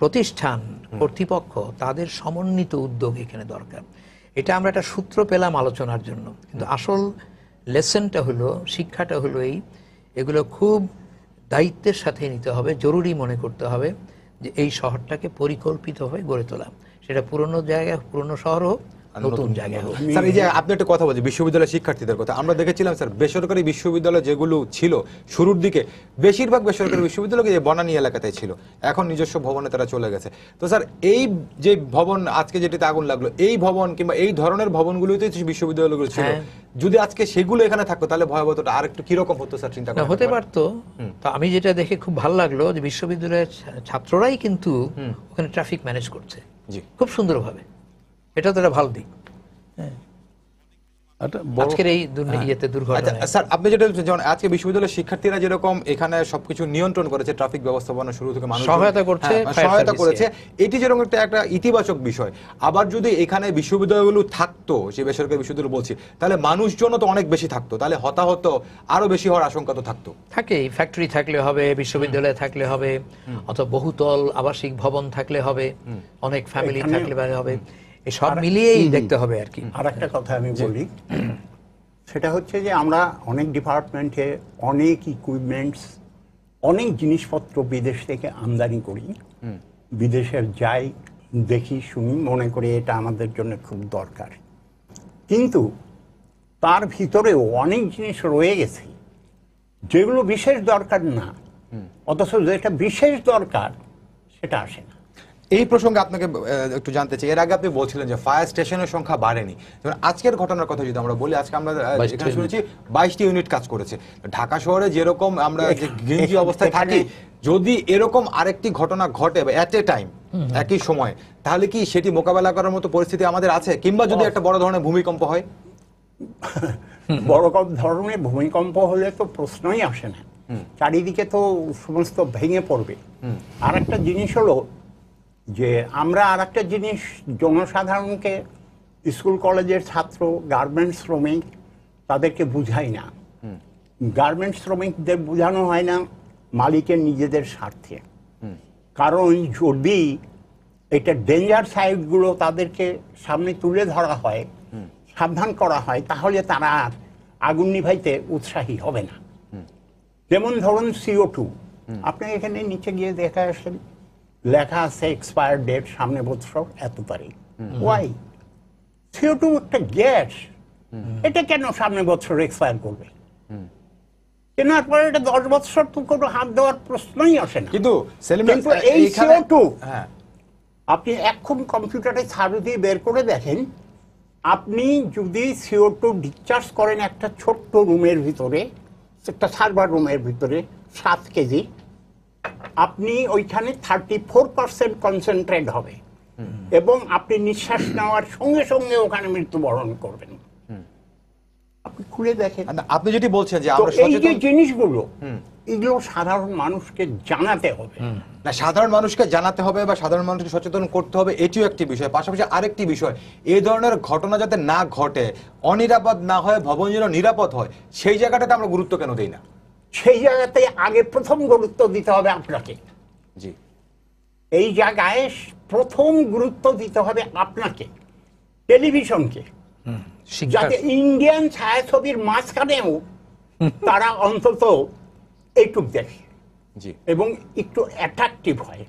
প্রতিষ্ঠান, কর্তৃপক্ষ, তাদের সমন্বিত উদ্যোগ এখানে দরকার। এটা আমরা একটা সূত্র পেলাম আলোচনার জন্য, কিন্তু আসল লেসনটা হলো, শিক্ষাটা হলো এগুলো খুব দায়িত্বের সাথে নিতে হবে, জরুরি মনে করতে হবে যে এই শহরটাকে পরিকল্পিতভাবে গড়ে তোলা, সেটা পুরনো জায়গায়, পুরনো শহর হোক নতুন জায়গায় হোক। স্যার এই যে আপনি একটা কথা বলছেন বিশ্ববিদ্যালয়ের শিক্ষার্থীদের কথা, আমরা দেখেছিলাম স্যার বেসরকারি বিশ্ববিদ্যালয় যেগুলো ছিল শুরুর দিকে বেশিরভাগ বেসরকারি বিশ্ববিদ্যালয় এই বনানী এলাকাতেই ছিল, এখন নিজস্ব ভবনে তারা চলে গেছে। তো স্যার এই যে ভবন আজকে যেটিতে আগুন লাগলো, এই ভবন কিংবা এই ধরনের ভবনগুলোতে বিশ্ববিদ্যালয়গুলো ছিল, যদি আজকে সেগুলো এখানে থাকতো তাহলে ভয়াবহতা আর একটু কিরকম হতো স্যার চিন্তা করেন? হতে পারতো। তো আমি যেটা দেখে খুব ভালো লাগলো যে বিশ্ববিদ্যালয়ের ছাত্ররাই কিন্তু ওখানে ট্রাফিক ম্যানেজ করছে খুব সুন্দরভাবে, এটা তো একটা ভালো দিক আজকের এই দুর্ঘটনা। স্যার আপনি যেটা যেমন আজকে বিশ্ববিদ্যালয়ের শিক্ষার্থীরা যেরকম এখানে সবকিছু নিয়ন্ত্রণ করেছে, ট্রাফিক ব্যবস্থাপনা শুরু থেকে মানুষ সহায়তা করেছে, এটি যেরকম একটা ইতিবাচক বিষয়। আবার যদি এখানে বিশ্ববিদ্যালয়গুলো থাকতো, যে বেসরকারি বিশ্ববিদ্যালয় বলছি, তাহলে মানুষজনও তো অনেক বেশি থাকতো, তাহলে হতাহত আরো বেশি হওয়ার আশঙ্কা তো থাকতো। থাকেই, ফ্যাক্টরি থাকলে হবে, বিশ্ববিদ্যালয় থাকলে হবে, অথবা বহুতল আবাসিক ভবন থাকলে হবে, অনেক ফ্যামিলি থাকলে হবে, এই সব মিলিয়েই দেখতে হবে আর কি। আর একটা কথা আমি বলি, সেটা হচ্ছে যে আমরা অনেক ডিপার্টমেন্টে অনেক ইকুইপমেন্টস, অনেক জিনিসপত্র বিদেশ থেকে আমদানি করি, বিদেশের যাই দেখি শুনি, মনে করি এটা আমাদের জন্য খুব দরকার, কিন্তু তার ভিতরেও অনেক জিনিস রয়ে গেছে যেগুলো বিশেষ দরকার না, অথচ যেটা বিশেষ দরকার সেটা আসে না। এই প্রসঙ্গে আপনাকে একটু জানতে চাই, এর আগে আপনি বলছিলেন যে ফায়ার স্টেশনের সংখ্যা বাড়েনি, যেমন আজকের ঘটনার কথা যদি আমরা বলি, আজকে আমরা এখানে শুনেছি 22টি ইউনিট কাজ করেছে। ঢাকা শহরে যেরকম আমরা গেঞ্জি অবস্থায় থাকি, যদি এরকম আরেকটি ঘটনা ঘটে এট এ টাইম একই সময়, তাহলে কি সেটি মোকাবেলা করার মতো পরিস্থিতি আমাদের আছে? কিংবা যদি একটা বড় ধরনের ভূমিকম্প হয়? বড় ধরনের ভূমিকম্প হলে তো প্রশ্নই আসে না, চারিদিকে তো সমস্ত ভেঙে পড়বে। আর একটা জিনিস হলো যে আমরা আর একটা জিনিস জনসাধারণকে, স্কুল কলেজের ছাত্র, গার্মেন্টস শ্রমিক, তাদেরকে বুঝাই না। গার্মেন্টস শ্রমিকদের বোঝানো হয় না মালিকের নিজেদের স্বার্থে, কারণ যদি এটা ডেঞ্জার সাইডগুলো তাদেরকে সামনে তুলে ধরা হয়, সাবধান করা হয়, তাহলে তারা আর আগুন নিভাইতে উৎসাহী হবে না। যেমন ধরুন CO2, আপনি এখানে নিচে গিয়ে দেখা আসেন, লেখা আছে এক্সপায়ার ডেট সামনে বছর এত তারিখ। ওয়াই? CO2 একটা গ্যাস, এটা কেন সামনে বছর এক্সপায়ার করবে? কেনার পরে এটা 10 বছর তো কোনো হাত দেওয়ার প্রশ্নই আসে না। কিন্তু এই CO2 আপনি এখন কম্পিউটারে ছাড় দিয়ে বের করে দেখেন, আপনি যদি CO2 ডিসচার্জ করেন একটা ছোট্ট রুমের ভিতরে, একটা সার্ভার রুমের ভিতরে 7 কেজি, আপনি ওইখানে 34% কনসেন্ট্রেট হবে এবং আপনি নিঃশ্বাস নেওয়ার সঙ্গে সঙ্গে ওখানে মৃত্যুবরণ করবেন। আপনি খুলে দেখেন। আপনি যেটি বলছেন যে আমরা এই যে জিনিসগুলো, এগুলো সাধারণ মানুষকে জানাতে হবে। না, সাধারণ মানুষকে জানাতে হবে বা সাধারণ মানুষকে সচেতন করতে হবে, এটিও একটি বিষয়। পাশাপাশি আরেকটি বিষয়, এই ধরনের ঘটনা যাতে না ঘটে, অনিরাপদ না হয়, ভবন যেন নিরাপদ হয়, সেই জায়গাটাতে আমরা গুরুত্ব কেন দেই না? সেই জায়গাতে আগে প্রথম গুরুত্ব দিতে হবে আপনাকে। জি, এই জায়গায় প্রথম গুরুত্ব দিতে হবে আপনাকে, টেলিভিশনকে, যাতে ইন্ডিয়ান ছায়াছবির মাঝখানেও তারা অন্তত এইটুক দেখে এবং একটু অ্যাট্রাকটিভ হয়।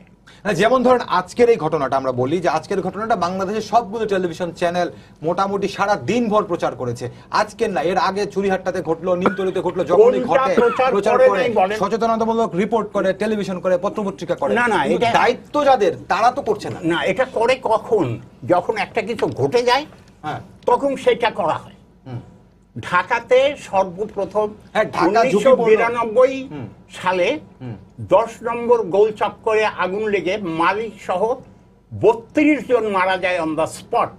যেমন ধরেন আজকের এই ঘটনাটা আমরা বলি যে আজকের ঘটনাটা বাংলাদেশের সবগুলো টেলিভিশন চ্যানেল মোটামুটি সারা দিন ভর প্রচার করেছে। আজকের না, এর আগে চুরিহাট্টাতে ঘটলো, নিমতলিতে ঘটলো, যখনই ঘটে প্রচার করে, সচেতনতামূলক রিপোর্ট করে, টেলিভিশন করে, পত্রপত্রিকা করে। না না, এটা দায়িত্ব যাদের, তারা তো করছে না। না, এটা করে কখন? যখন একটা কিছু ঘটে যায়, তখন সেটা করা হয়। ঢাকাতে সর্বপ্রথম 1992 সালে 10 নম্বর গোল চক্করে আগুন লেগে মালিক সহ 32 জন মারা যায় অন দ্য স্পট।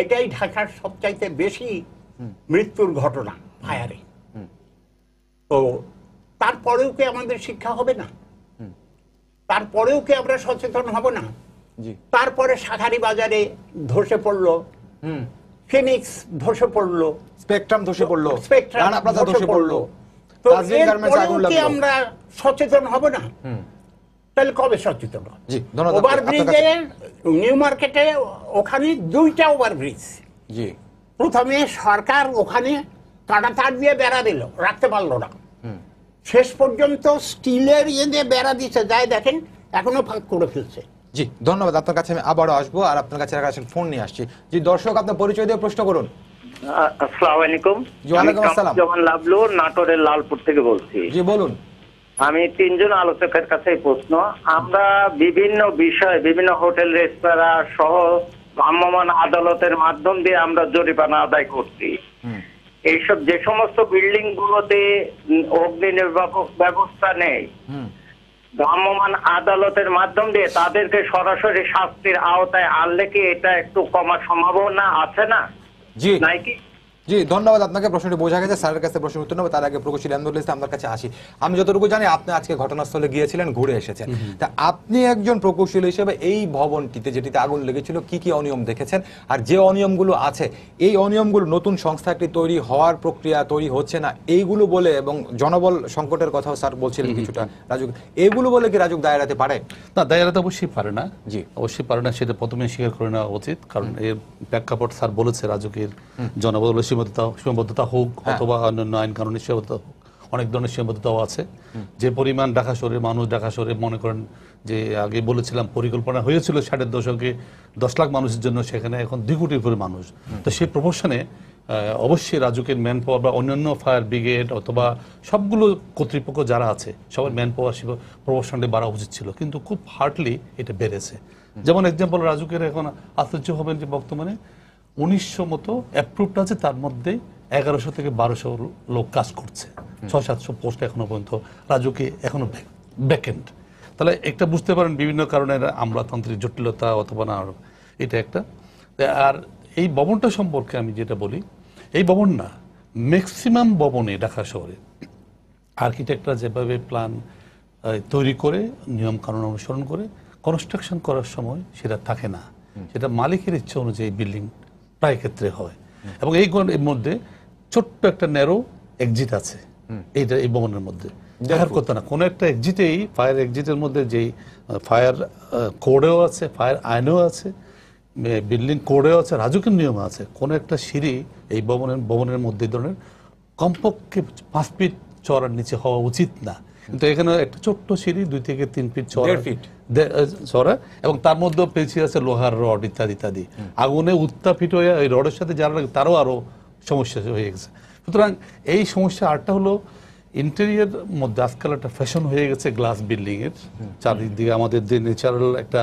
এটাই ঢাকার সবচাইতে বেশি মৃত্যুর ঘটনা ফায়ারে। তো তারপরেও কি আমাদের শিক্ষা হবে না? তারপরেও কি আমরা সচেতন হব না? তারপরে শাখারি বাজারে ধসে পড়লো, ফিনিক্স ধসে পড়লো, স্পেকট্রাম ধসে পড়লো, রানা প্লাজা ধসে পড়লো। তো আমরা সচেতন হব না? তাহলে কবে সচেতন হব? ওভারব্রিজে, নিউ মার্কেটে ওখানে 2টা ওভারব্রিজ। প্রথমে সরকার ওখানে কাঁটা তার দিয়ে বেড়া দিল, রাখতে পারলো না। শেষ পর্যন্ত স্টিলের ইয়ে দিয়ে বেড়া দিচ্ছে, যাই দেখেন এখনো ফাঁক করে ফেলছে। জি ধন্যবাদ, আপনার কাছে আমি আবারও আসবো আর আপনার কাছে ফোন নিয়ে আসছি। জি দর্শক, আপনার পরিচয় দিয়ে প্রশ্ন করুন। আসসালামু আলাইকুম। জি, ওয়ালাইকুম আসসালাম। যেমন লাভলু নাটোরের লালপুর থেকে বলছি। জি বলুন। আমি তিনজন আলোচকের কাছে প্রশ্ন, আমরা বিভিন্ন বিষয় বিভিন্ন হোটেল রেস্তোরাঁ সহ ভ্রাম্যমাণ আদালতের মাধ্যম দিয়ে আমরা জরিমানা আদায় করছি। এইসব যে সমস্ত বিল্ডিং গুলোতে অগ্নি নির্বাপক ব্যবস্থা নেই, ভ্রাম্যমাণ আদালতের মাধ্যম দিয়ে তাদেরকে সরাসরি শাস্তির আওতায় আনলে কি এটা একটু কমার সম্ভাবনা আছে না? জি নাই কি? জি ধন্যবাদ আপনাকে, প্রশ্নটি বোঝা গেছে। স্যারের কাছে প্রশ্ন উত্তর নেবো, তার আগে প্রকৌশলী আন্দোলন আপনার কাছে আসি। আমি যতটুকু জানি আপনি আজকে ঘটনাস্থলে গিয়েছিলেন, ঘুরে এসেছেন। তা আপনি একজন প্রকৌশলী হিসেবে এই ভবনটিতে যেটিতে আগুন লেগেছিল কি কি অনিয়ম দেখেছেন, আর যে অনিয়মগুলো আছে এই অনিয়মগুলো নতুন সংস্থা একটি তৈরি হওয়ার প্রক্রিয়া তৈরি হচ্ছে না এইগুলো বলে, এবং জনবল সংকটের কথাও স্যার বলছিলেন কিছুটা রাজুক, এইগুলো বলে কি রাজুক দায় এড়াতে পারে? না, দায় এড়াতে অবশ্যই পারে না। জি অবশ্যই পারে না, সেটা প্রথমে স্বীকার করে নেওয়া উচিত। কারণ এর প্রেক্ষাপট স্যার বলেছে, রাজুকের জনবলের সীমাবদ্ধতা হোক অথবা অন্যান্য আইন কানুনের সীমাবদ্ধতা হোক, অনেক ধরনের সীমাবদ্ধতাও আছে। যে পরিমাণ ঢাকা শহরের মানুষ, ঢাকা শহরে মনে করেন যে আগে বলেছিলাম পরিকল্পনা হয়েছিল 60-এর দশকে 10 লাখ মানুষের জন্য, সেখানে এখন 2 কোটির উপরে মানুষ। তো সেই প্রপোর্শনে অবশ্যই রাজুকের ম্যান পাওয়ার বা অন্যান্য ফায়ার ব্রিগেড অথবা সবগুলো কর্তৃপক্ষ যারা আছে সবার ম্যান পাওয়ার প্রপোর্শনটা বাড়া উচিত ছিল, কিন্তু খুব হার্ডলি এটা বেড়েছে। যেমন এক্সাম্পল, রাজুকের এখন আশ্চর্য হবেন যে বর্তমানে 1900 মতো অ্যাপ্রুভড আছে, তার মধ্যে 1100 থেকে 1200 লোক কাজ করছে। 600-700 পোস্ট এখনো পর্যন্ত রাজুকে এখনো ভ্যাকেন্ট। তাহলে একটা বুঝতে পারেন বিভিন্ন কারণে আমলাতান্ত্রিক জটিলতা অথবা না, এটা একটা। আর এই ভবনটা সম্পর্কে আমি যেটা বলি, এই ভবন না, ম্যাক্সিমাম ভবনে ঢাকা শহরে আর্কিটেক্টরা যেভাবে প্ল্যান তৈরি করে নিয়ম কানুন অনুসরণ করে কনস্ট্রাকশন করার সময় সেটা থাকে না, সেটা মালিকের ইচ্ছা অনুযায়ী বিল্ডিং প্রায় ক্ষেত্রে হয়। এবং এই মধ্যে ছোট্ট একটা ন্যারো এক্সিট আছে এইটা এই ভবনের মধ্যে, দেখার কথা না। কোনো একটা এক্সিটেই, ফায়ার এক্সিটের মধ্যে যেই ফায়ার কোডেও আছে, ফায়ার আইনেও আছে, বিল্ডিং কোডেও আছে, রাজুকের নিয়ম আছে, কোনো একটা সিঁড়ি এই ভবনের মধ্যে এই ধরনের কমপক্ষে 5 ফিট চড়ার নিচে হওয়া উচিত না। কিন্তু এখানে একটা ছোট্ট সিঁড়ি 2 থেকে 3 ফিট চড়া, এবং তার মধ্যে পেছিয়ে আছে লোহার রড ইত্যাদি ইত্যাদি। আগুনে উত্তাপিত হয়ে ওই রডের সাথে যারা লাগে তারও আরো সমস্যা হয়ে গেছে। সুতরাং এই সমস্যা আরটা হলো ইন্টেরিয়ার মধ্যে আজকাল একটা ফ্যাশন হয়ে গেছে গ্লাস বিল্ডিং এর। চারিদিকে আমাদের যে ন্যাচারাল একটা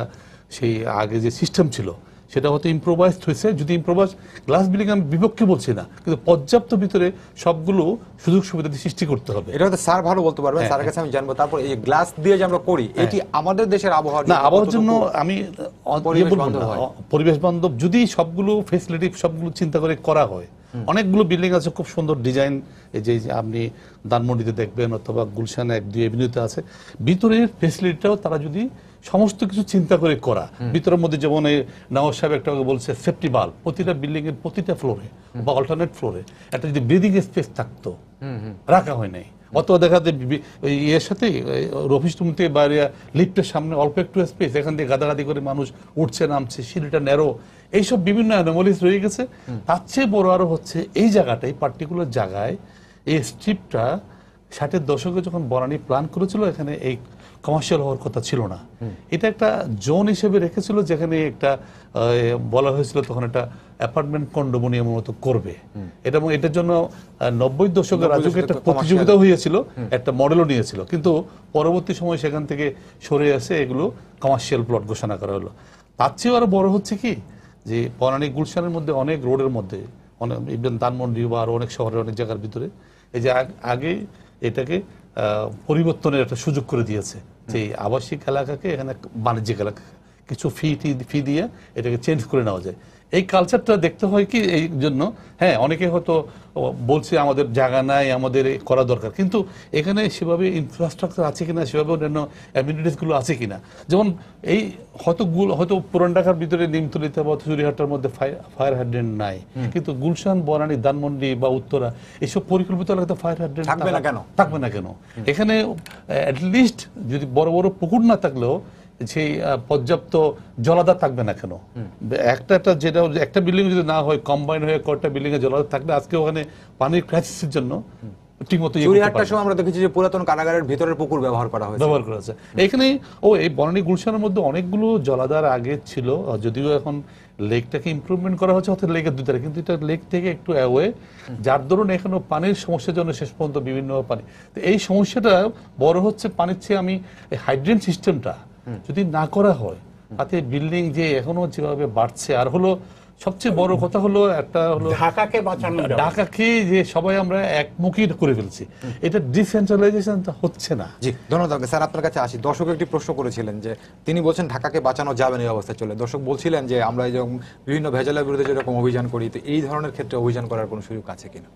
সেই আগে যে সিস্টেম ছিল সেটা হয়তো ইম্প্রোভাইজড হয়েছে। যদি ইম্প্রোভাইজ গ্লাস বিল্ডিং আমি বিপক্ষে বলছি না, কিন্তু পর্যাপ্ত ভিতরে সবগুলো সুযোগ সুবিধা সৃষ্টি করতে হবে। এটা হয়তো স্যার ভালো বলতে পারবেন, স্যারের কাছে আমি জানবো। তারপর এই গ্লাস দিয়ে যে আমরা করি, এটি আমাদের দেশের আবহাওয়ার না, আবহাওয়ার জন্য আমি পরিবেশ বান্ধব যদি সবগুলো ফেসিলিটি সবগুলো চিন্তা করে করা হয়। অনেকগুলো বিল্ডিং আছে খুব সুন্দর ডিজাইন, এই যে আপনি ধানমন্ডিতে দেখবেন অথবা গুলশান 1-2 এভিনিউতে আছে, ভিতরের ফেসিলিটিটাও তারা যদি সমস্ত কিছু চিন্তা করে করা। ভিতরের মধ্যে যেমন এই নওয়াজ সাহেব একটা বলছে সেফটি বাল্ব প্রতিটা বিল্ডিং এর প্রতিটা ফ্লোরে বা অল্টারনেট ফ্লোরে একটা যদি ব্রিদিং স্পেস থাকতো, রাখা হয় নাই। অথবা দেখাতে এর সাথে অফিস রুম থেকে বাইরে লিফটের সামনে অল্প একটু স্পেস, এখান দিয়ে গাদাগাদি করে মানুষ উঠছে নামছে, সিঁড়িটা ন্যারো, এইসব বিভিন্ন অ্যানোমালিস রয়ে গেছে। তার চেয়ে বড় আরো হচ্ছে এই জায়গাটাই পার্টিকুলার জায়গায় এই স্ট্রিপটা 60-এর দশকে যখন বনানী প্ল্যান করেছিল এখানে এই কমার্শিয়াল হওয়ার কথা ছিল না। এটা একটা জোন হিসেবে রেখেছিল, যেখানে একটা বলা হয়েছিল তখন একটা অ্যাপার্টমেন্ট কন্ডোমিনিয়াম মতো করবে এটা। এবং এটার জন্য 90-এর দশকে রাজুকে একটা প্রতিযোগিতা হয়েছিল, একটা মডেলও নিয়েছিল, কিন্তু পরবর্তী সময় সেখান থেকে সরে আসে এগুলো কমার্শিয়াল প্লট ঘোষণা করা হলো। তার চেয়েও আরো বড় হচ্ছে কি, যে বনানী গুলশানের মধ্যে অনেক রোডের মধ্যে, অনেক ইভেন ধানমন্ডি বা আরো অনেক শহরের অনেক জায়গার ভিতরে এই যে আগে এটাকে পরিবর্তনের একটা সুযোগ করে দিয়েছে, যে আবাসিক এলাকাকে এখানে বাণিজ্যিক এলাকা কিছু ফি দিয়ে এটাকে চেঞ্জ করে নেওয়া যায়। এই কালচারটা দেখতে হয় কি এই জন্য, হ্যাঁ অনেকে হয়তো বলছে আমাদের জায়গা নাই, আমাদের করা দরকার, কিন্তু এখানে সেভাবে ইনফ্রাস্ট্রাকচার আছে কিনা, সেভাবে অন্যান্য অ্যামিনিটিসগুলো আছে কিনা। যেমন এই হয়তো পুরান ঢাকার ভিতরে নিমতলিতে বা চুরিহাটার মধ্যে ফায়ার হাইড্রেন্ট নাই, কিন্তু গুলশান, বনানী, ধানমন্ডি বা উত্তরা এইসব পরিকল্পিত এলাকাতে ফায়ার হাইড্রেন্ট থাকবে না কেন? এখানে অ্যাটলিস্ট যদি বড় বড় পুকুর না থাকলেও সেই পর্যাপ্ত জলাধার থাকবে না কেন? যেটা একটা বিল্ডিং যদি না হয়, কম্বাইন হয়ে কয়েকটা বিল্ডিং এ জলাধার থাকলে আজকে ওখানে পানির ক্রাইসিসের জন্য ঠিকমতো চুরিহাটটার সময় আমরা দেখেছি যে পুরাতন কারাগারের ভিতরের পুকুর ব্যবহার করা হয়েছে। এখানে এই বনানী গুলশানের মধ্যে অনেকগুলো জলাধার আগে ছিল, যদিও এখন লেকটাকে ইমপ্রুভমেন্ট করা হচ্ছে, অর্থাৎ লেকের দুই ধারে, কিন্তু এটা লেক থেকে একটু অ্যাওয়ে, যার দরুন এখানে পানির সমস্যার জন্য শেষ পর্যন্ত বিভিন্ন পানি। তো এই সমস্যাটা বড় হচ্ছে পানির চেয়ে আমি এই হাইড্রেন সিস্টেমটা যদি না করা হয়, তাতে বিল্ডিং যে এখনো যেভাবে বাড়ছে, আর হলো সবচেয়ে বড় কথা হলো একটা হলো ঢাকাকে বাঁচানো যাবে। ঢাকাকে যে সবাই আমরা একমুখী করে ফেলছি, এটা ডিসেন্ট্রালাইজেশন হচ্ছে না। জি, ধন্যবাদ স্যার। আপনার কাছে আসি। দর্শক একটি প্রশ্ন করেছিলেন যে তিনি বলছেন ঢাকাকে বাঁচানো যাবে না এই অবস্থায় চলে। দর্শক বলছিলেন যে আমরা যেরকম বিভিন্ন ভেজালের বিরুদ্ধে যেরকম অভিযান করি, তো এই ধরনের ক্ষেত্রে অভিযান করার কোনো সুযোগ আছে কিনা?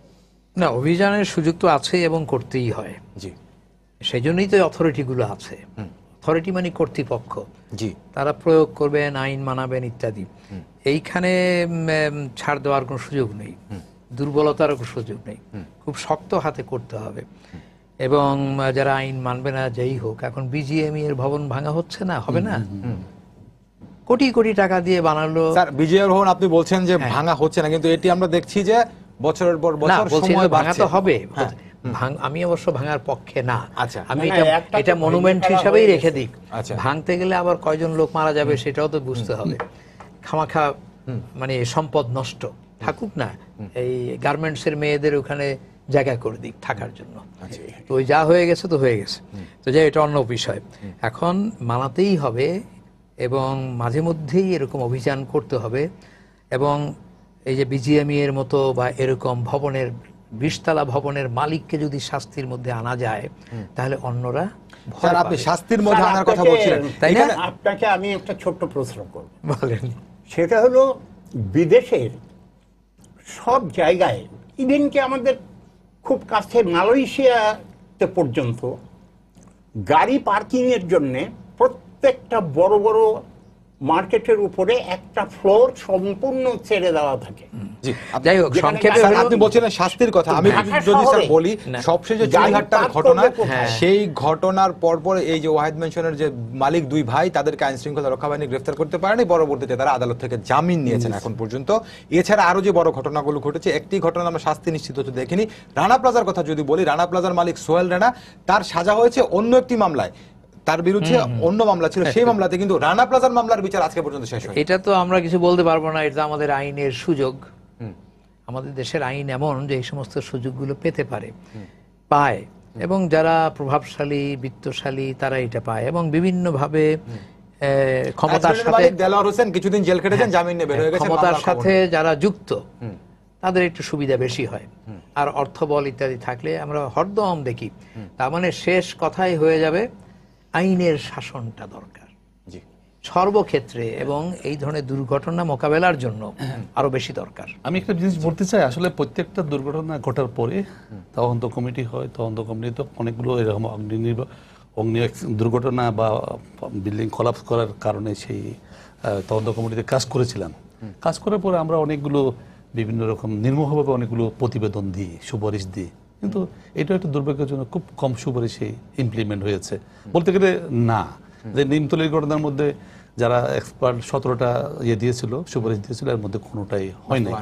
না, অভিযানের সুযোগ তো আছেই এবং করতেই হয়। জি, সেই জন্যই তো অথরিটিগুলো আছে। অথরিটি মানে কর্তৃপক্ষ, জি, তারা প্রয়োগ করবেন, আইন মানাবেন ইত্যাদি। এইখানে ছাড় দেওয়ার কোনো সুযোগ নেই, দুর্বলতার কোনো সুযোগ নেই, খুব শক্ত হাতে করতে হবে। এবং যারা আইন মানবে না, যেই হোক, এখন বিজিএমই এর ভবন ভাঙা হচ্ছে না, হবে না, কোটি কোটি টাকা দিয়ে বানালো। স্যার বিজয়ের ভবন আপনি বলছেন যে ভাঙা হচ্ছে না, কিন্তু এটি আমরা দেখছি যে বছরের পর বছর সময় ভাঙা বাড়ছে। তো হবে। আমি অবশ্য ভাঙার পক্ষে না। আচ্ছা, আমি না, একটা এটা তো মনুমেন্ট ভেঙে ফেলা হিসাবেই হয়ে রেখে গেছে। দিক। আচ্ছা। ভাঙতে গেলে আবার কয়জন লোক মারা যাবে সেটাও তো বুঝতে হবে। খামাখা মানে সম্পদ নষ্ট থাকুক না, এই গার্মেন্টস এর মেয়েদের ওখানে জায়গা করে দিক থাকার জন্য। তো ওই যা হয়ে গেছে তো হয়ে গেছে, তো যাই, এটা অন্য বিষয়। এখন মানাতেই হবে এবং মাঝে মধ্যেই এরকম অভিযান করতে হবে। এবং এই যে বিজিএমই এর মতো বা এরকম ভবনের 20 তলা ভবনের মালিককে যদি শাস্তির মধ্যে আনা যায়, তাহলে অন্যরা ভয় স্যার আপনি পাবে। শাস্তির মধ্যে স্যার, আনার কথা আপনাকে- বলছিলেন, তাই না? এখানে আপনাকে আমি একটা ছোট্ট প্রশ্ন করব। বলেন। সেটা হলো বিদেশের সব জায়গায়, ইভেন কি আমাদের খুব কাছে মালয়েশিয়াতে পর্যন্ত গাড়ি পার্কিং এর জন্য প্রত্যেকটা বড় বড় মার্কেটের উপরে একটা ফ্লোর সম্পূর্ণ ছেড়ে দেওয়া থাকে। জি, যাই হোক, যেখানে সংক্ষেপে স্যার হলো- আপনি বলছিলেন শাস্তির কথা। আমি ঢাকা যদি স্যার শহরে বলি, না। সবশেষে গাড়ি চুরিহাট্টার পার্ক ঘটনা, করবে কোথায়? সেই ঘটনার পরপর এই যে ওয়াহিদ মেনশনের যে মালিক দুই ভাই, তাদেরকে আইন শৃঙ্খলা রক্ষা বাহিনী গ্রেফতার করতে পারেনি, পরবর্তীতে তারা আদালত থেকে জামিন নিয়েছেন এখন পর্যন্ত। এছাড়া আরো যে বড় ঘটনাগুলো ঘটেছে, একটি ঘটনা আমরা শাস্তি নিশ্চিত হতে দেখিনি। রানা প্লাজার কথা যদি বলি, রানা প্লাজার মালিক সোহেল রানা, তার সাজা হয়েছে অন্য একটি মামলায়, তার বিরুদ্ধে অন্য মামলা ছিল, সেই মামলাতে, কিন্তু রানা প্লাজার মামলার বিচার আজকে পর্যন্ত শেষ হয়নি। এটা তো আমরা কিছু বলতে পারবো না, এটা আমাদের আইনের সুযোগ। আমাদের দেশের আইন এমন যে এই সমস্ত সুযোগগুলো পেতে পারে, পায়, এবং যারা প্রভাবশালী বিত্তশালী তারা এটা পায়, এবং বিভিন্নভাবে ক্ষমতার অ্যাসিডেন্টের সাথে, মালিক দেলোয়ার হোসেন কিছুদিন জেল খেটেছেন, জামিন নিয়ে বের হয়ে গেছেন, ক্ষমতার মামলার সাথে খবর নেই। যারা যুক্ত তাদের একটু সুবিধা বেশি হয়। আর অর্থবল ইত্যাদি থাকলে আমরা হরদম দেখি। তার মানে শেষ কথাই হয়ে যাবে, আইনের শাসনটা দরকার জি, সর্বক্ষেত্রে, এবং এই ধরনের দুর্ঘটনা মোকাবেলার জন্য আরো বেশি দরকার। আমি একটা জিনিস বলতে চাই, আসলে প্রত্যেকটা দুর্ঘটনা ঘটার পরে তদন্ত কমিটি হয়, তদন্ত কমিটি তো অনেকগুলো এরকম অগ্নি দুর্ঘটনা বা বিল্ডিং কলাপস করার কারণে সেই তদন্ত কমিটিতে কাজ করেছিলাম। কাজ করার পরে আমরা অনেকগুলো বিভিন্ন রকম নির্মোহভাবে অনেকগুলো প্রতিবেদন দিই, সুপারিশ দিই, কিন্তু এটা একটা দুর্ভাগ্যজনক খুব কম সুপারিশে ইমপ্লিমেন্ট হয়েছে বলতে গেলে না। যে নিমতলির ঘটনার মধ্যে যারা এক্সপার্ট 17টা দিয়েছিল, সুপারিশ দিয়েছিল, এর মধ্যে কোনোটাই হয় নাই।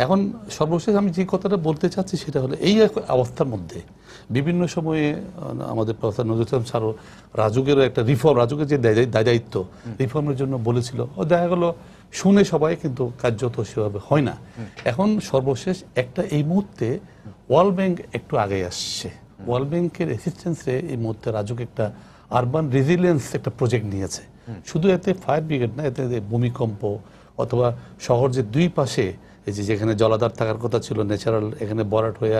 এখন সর্বশেষ আমি যে কথাটা বলতে চাচ্ছি সেটা হলো, এই অবস্থার মধ্যে বিভিন্ন সময়ে আমাদের প্রফেসর নজরুল ইসলাম স্যারও রাজুকেরও একটা রিফর্ম, রাজুকের যে দায়িত্ব রিফর্মের জন্য বলেছিল, ও দেখা গেল শুনে সবাই, কিন্তু কার্যত সেভাবে হয় না। এখন সর্বশেষ একটা এই মুহূর্তে ওয়ার্ল্ড ব্যাংক একটু আগে আসছে, ওয়ার্ল্ড ব্যাংকের অ্যাসিস্ট্যান্সে এই মুহূর্তে রাজুক একটা আরবান রেজিলিয়েন্স একটা প্রজেক্ট নিয়েছে। শুধু এতে ফায়ার ব্রিগেড না, এতে ভূমিকম্প অথবা শহর যে দুই পাশে এই যে যেখানে জলাধার থাকার কথা ছিল ন্যাচারাল, এখানে বরাট হয়ে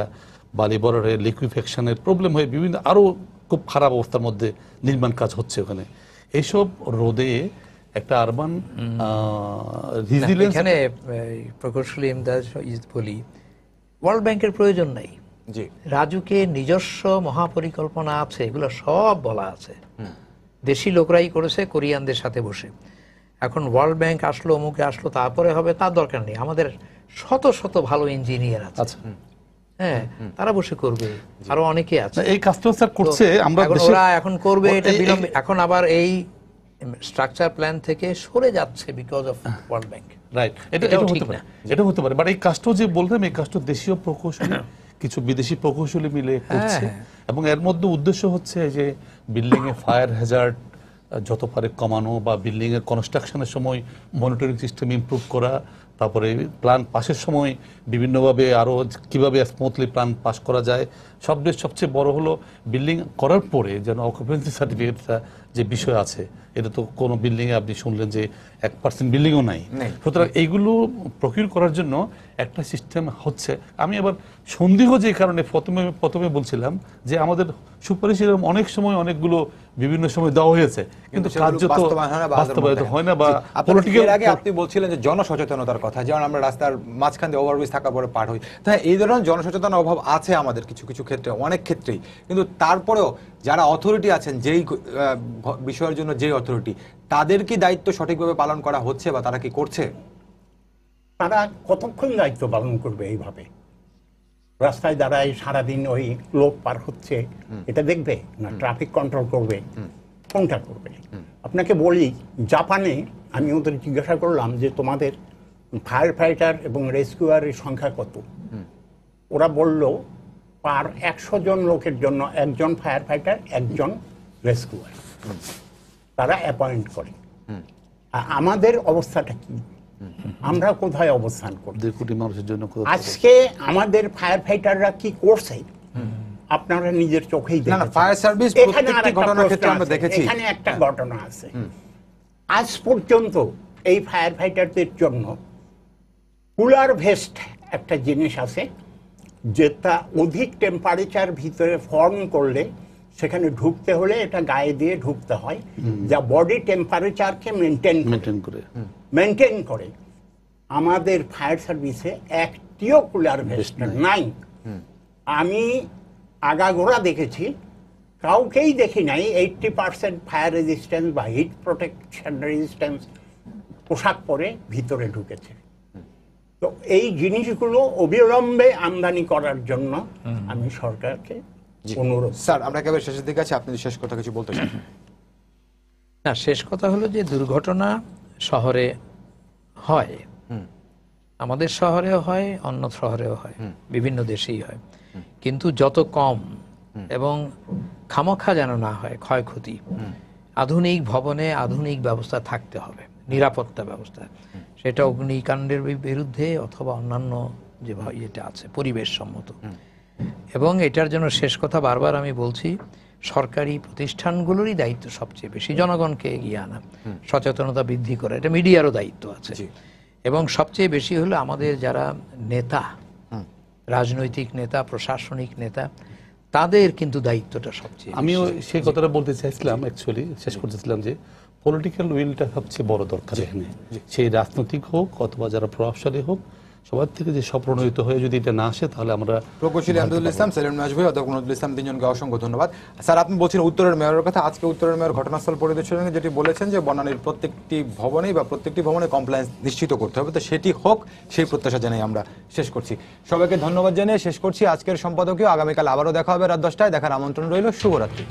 বালি বরাট হয়ে লিকুইফেকশনের প্রবলেম হয়ে বিভিন্ন আরও খুব খারাপ অবস্থার মধ্যে নির্মাণ কাজ হচ্ছে ওখানে। এইসব রোদে একটা আরবান রেজিলিয়েন্স, এখানে প্রকৌশলী ইমদাদ বলি, ওয়ার্ল্ড ব্যাংকের প্রয়োজন নাই। জি, রাজুকে নিজস্ব মহাপরিকল্পনা আছে, এগুলো সব বলা আছে, দেশি লোকরাই করেছে কোরিয়ানদের সাথে বসে। এখন ওয়ার্ল্ড ব্যাংক আসলো, অমুকে আসলো, তারপরে হবে, তার দরকার নেই। আমাদের শত শত ভালো ইঞ্জিনিয়ার আছে, আচ্ছা, হ্যাঁ, তারা বসে করবে, আরো অনেকে আছে। এই কাজটা স্যার করছে। আমরা এখন ওরা এখন করবে, এটা বিলম্বে। এখন আবার এই স্ট্রাকচার প্ল্যান থেকে সরে যাচ্ছে because of world bank. Right, এটা এটাও হতে ঠিক পারে, না। এটা হতে পারে। বাট এই কাজটাও যে বললাম, এই কাজটা দেশীয় প্রকৌশলী কিছু বিদেশি প্রকৌশলী মিলে করছে, এবং এর মধ্যে উদ্দেশ্য হচ্ছে যে বিল্ডিং এ ফায়ার হ্যাজার্ড যত পারে কমানো, বা বিল্ডিং এর কনস্ট্রাকশনের সময় মনিটরিং সিস্টেম ইমপ্রুভ করা, তারপরে প্ল্যান পাসের সময় বিভিন্নভাবে আরো কিভাবে স্মুথলি প্ল্যান পাস করা যায়। সবচেয়ে বড় হলো বিল্ডিং করার পরে যেন অকুপেন্সি সার্টিফিকেটটা যে বিষয় আছে, এটা তো কোনো বিল্ডিং এ আপনি শুনলেন যে 1% বিল্ডিংও নাই। সুতরাং এইগুলো প্রকিউর করার জন্য একটা সিস্টেম হচ্ছে। আমি আবার সন্দেহ যে কারণে প্রথমে বলছিলাম যে আমাদের সুপারিশ অনেক সময় অনেকগুলো বিভিন্ন সময় দেওয়া হয়েছে, কিন্তু কার্যত বাস্তবায়িত হয় না। বা পলিটিক্যাল আগে আপনি বলছিলেন যে জনসচেতনতার কথা, যেমন আমরা রাস্তার মাঝখান দিয়ে ওভারব্রিজ থাকার পরে পার হই, তাই এই ধরনের জনসচেতনার অভাব আছে আমাদের কিছু কিছু ক্ষেত্রে, অনেক ক্ষেত্রেই। কিন্তু তারপরেও যারা অথরিটি আছেন, যেই বিষয়ের জন্য যেই অথরিটি, তাদের কি দায়িত্ব সঠিকভাবে পালন করা হচ্ছে বা তারা কি করছে? তারা কতক্ষণ দায়িত্ব পালন করবে? এইভাবে রাস্তায় দাঁড়ায় সারাদিন ওই লোক পার হচ্ছে এটা দেখবে না ট্রাফিক কন্ট্রোল করবে? কোনটা করবে? আপনাকে বলি, জাপানে আমি ওদের জিজ্ঞাসা করলাম যে তোমাদের ফায়ার ফাইটার এবং রেস্কিউয়ারের সংখ্যা কত? ওরা বলল পার 100 জন লোকের জন্য একজন ফায়ার ফাইটার, একজন রেস্কিউয়ার তারা অ্যাপয়েন্ট করে। আর আমাদের অবস্থাটা কি? আমরা কোথায় অবস্থান করি? 2 কোটি মানুষের জন্য আজকে আমাদের ফায়ার ফাইটাররা কি করছে আপনারা নিজের চোখেই দেখেছেন। ফায়ার সার্ভিস প্রত্যেকটি ঘটনার ক্ষেত্রে আমরা দেখেছি। এখানে একটা ঘটনা আছে, আজ পর্যন্ত এই ফায়ার ফাইটারদের জন্য কুলার ভেস্ট একটা জিনিস আছে, যেটা অধিক টেম্পারেচার ভিতরে ফর্ম করলে সেখানে ঢুকতে হলে এটা গায়ে দিয়ে ঢুকতে হয়, যা বডি টেম্পারেচারকে মেনটেন করে। আমাদের ফায়ার সার্ভিসে একটিও কুলার ভেস্ট নাই। আমি আগাগোড়া দেখেছি, কাউকেই দেখি নাই 80% ফায়ার রেজিস্ট্যান্স বা হিট প্রোটেকশন রেজিস্ট্যান্স পোশাক পরে ভিতরে ঢুকেছে। তো এই জিনিসগুলো অবিলম্বে আমদানি করার জন্য আমি সরকারকে অনুরোধ। স্যার, আমরা একেবারে শেষের দিকে আছি, আপনি শেষ কথা কিছু বলতে চান? না, শেষ কথা হলো যে দুর্ঘটনা শহরে হয়, আমাদের শহরেও হয়, অন্য শহরেও হয়, বিভিন্ন দেশেই হয়, কিন্তু যত কম এবং খামোখা যেন না হয় ক্ষয়ক্ষতি। আধুনিক ভবনে আধুনিক ব্যবস্থা থাকতে হবে, নিরাপত্তা ব্যবস্থা, সেটা অগ্নিকাণ্ডের বিরুদ্ধে অথবা অন্যান্য যে ইয়েটা আছে পরিবেশ সম্মত। এবং এটার জন্য শেষ কথা বারবার আমি বলছি, সরকারি প্রতিষ্ঠানগুলোরই দায়িত্ব সবচেয়ে বেশি জনগণকে এগিয়ে আনা, সচেতনতা বৃদ্ধি করা, এটা মিডিয়ারও দায়িত্ব আছে। এবং সবচেয়ে বেশি হলো আমাদের যারা নেতা, রাজনৈতিক নেতা, প্রশাসনিক নেতা, তাদের কিন্তু দায়িত্বটা সবচেয়ে। আমিও সেই কথাটা বলতে চাইছিলাম, অ্যাকচুয়ালি শেষ করতেছিলাম যে পলিটিক্যাল উইলটা সবচেয়ে বড় দরকার এখানে। সেই রাজনৈতিক হোক অথবা যারা প্রভাবশালী হোক, সবার থেকে যে স্বপ্রণোদিত হয়ে যদি এটা না আসে, তাহলে আমরা প্রকৌশলী আমদুল ইসলাম, সেলিম নাজভাই, অধ্যাপক নজরুল ইসলাম, তিনজনকে অসংখ্য ধন্যবাদ। স্যার, আপনি বলছেন উত্তরের মেয়রের কথা। আজকে উত্তরের মেয়র ঘটনাস্থল পরিদর্শনে যেটি বলেছেন যে বনানীর প্রত্যেকটি ভবনে কমপ্লায়েন্স নিশ্চিত করতে হবে, তো সেটি হোক, সেই প্রত্যাশা জানাই আমরা শেষ করছি। সবাইকে ধন্যবাদ জানিয়ে শেষ করছি আজকের সম্পাদকীয়। আগামীকাল আবারও দেখা হবে রাত 10টায়। দেখার আমন্ত্রণ রইল। শুভরাত্রি।